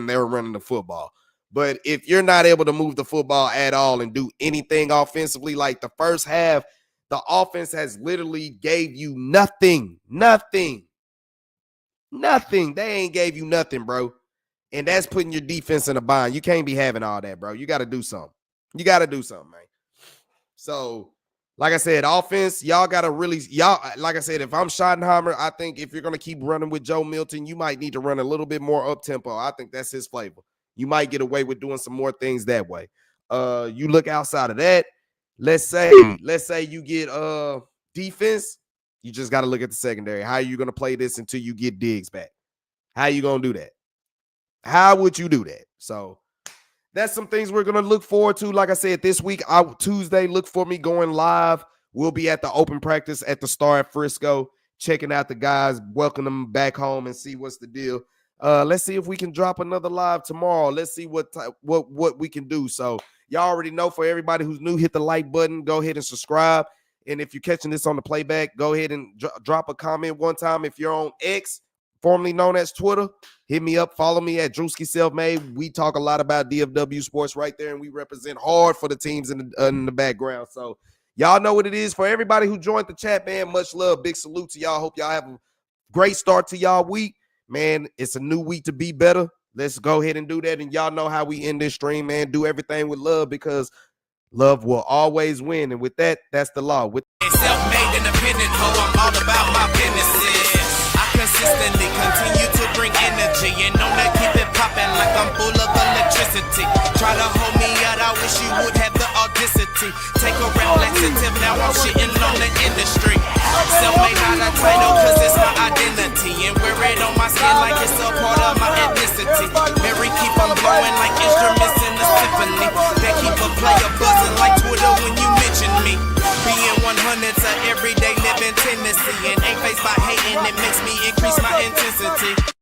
they're running the football. But if you're not able to move the football at all and do anything offensively, like the first half, the offense has literally gave you nothing. They ain't gave you nothing, bro. And that's putting your defense in a bind. You can't be having all that, bro. You got to do something. Man. So, like I said, offense, y'all got to really, like I said, if I'm Schottenheimer, I think if you're going to keep running with Joe Milton, you might need to run a little bit more up-tempo. I think that's his flavor. You might get away with doing some more things that way. You look outside of that, let's say you get defense, you just got to look at the secondary. How are you going to play this until you get Diggs back? How are you going to do that? How would you do that? So, that's some things we're going to look forward to. Like I said, this week, Tuesday, look for me going live. We'll be at the open practice at the Star at Frisco, checking out the guys, welcome them back home and see what's the deal. Let's see if we can drop another live tomorrow. Let's see what we can do. So y'all already know, for everybody who's new, hit the like button. Go ahead and subscribe. And if you're catching this on the playback, go ahead and drop a comment one time. If you're on X, formerly known as Twitter, hit me up. Follow me at Drewski Selfmade. We talk a lot about DFW sports right there, and we represent hard for the teams in the background. So y'all know what it is. For everybody who joined the chat, man, much love. Big salute to y'all. Hope y'all have a great start to y'all week. Man, it's a new week to be better. Let's go ahead and do that. And y'all know how we end this stream, man. Do everything with love, because love will always win. And with that, that's the law. Self-made independent hoe, I'm all about my businesses. I consistently continue to bring energy and on that keep it popping like I'm full of electricity. Try to hold me out, I wish you would have the audacity. Take a rap laxative, now I'm shitting on the industry. Self-made not a title, cause it's my identity, and wear it on my skin like it's a part of my ethnicity. Mary keep on blowing like instruments in a symphony. That keep a player buzzing like Twitter when you mention me. Being 100's a everyday living tendency, and ain't faced by hating, it makes me increase my intensity.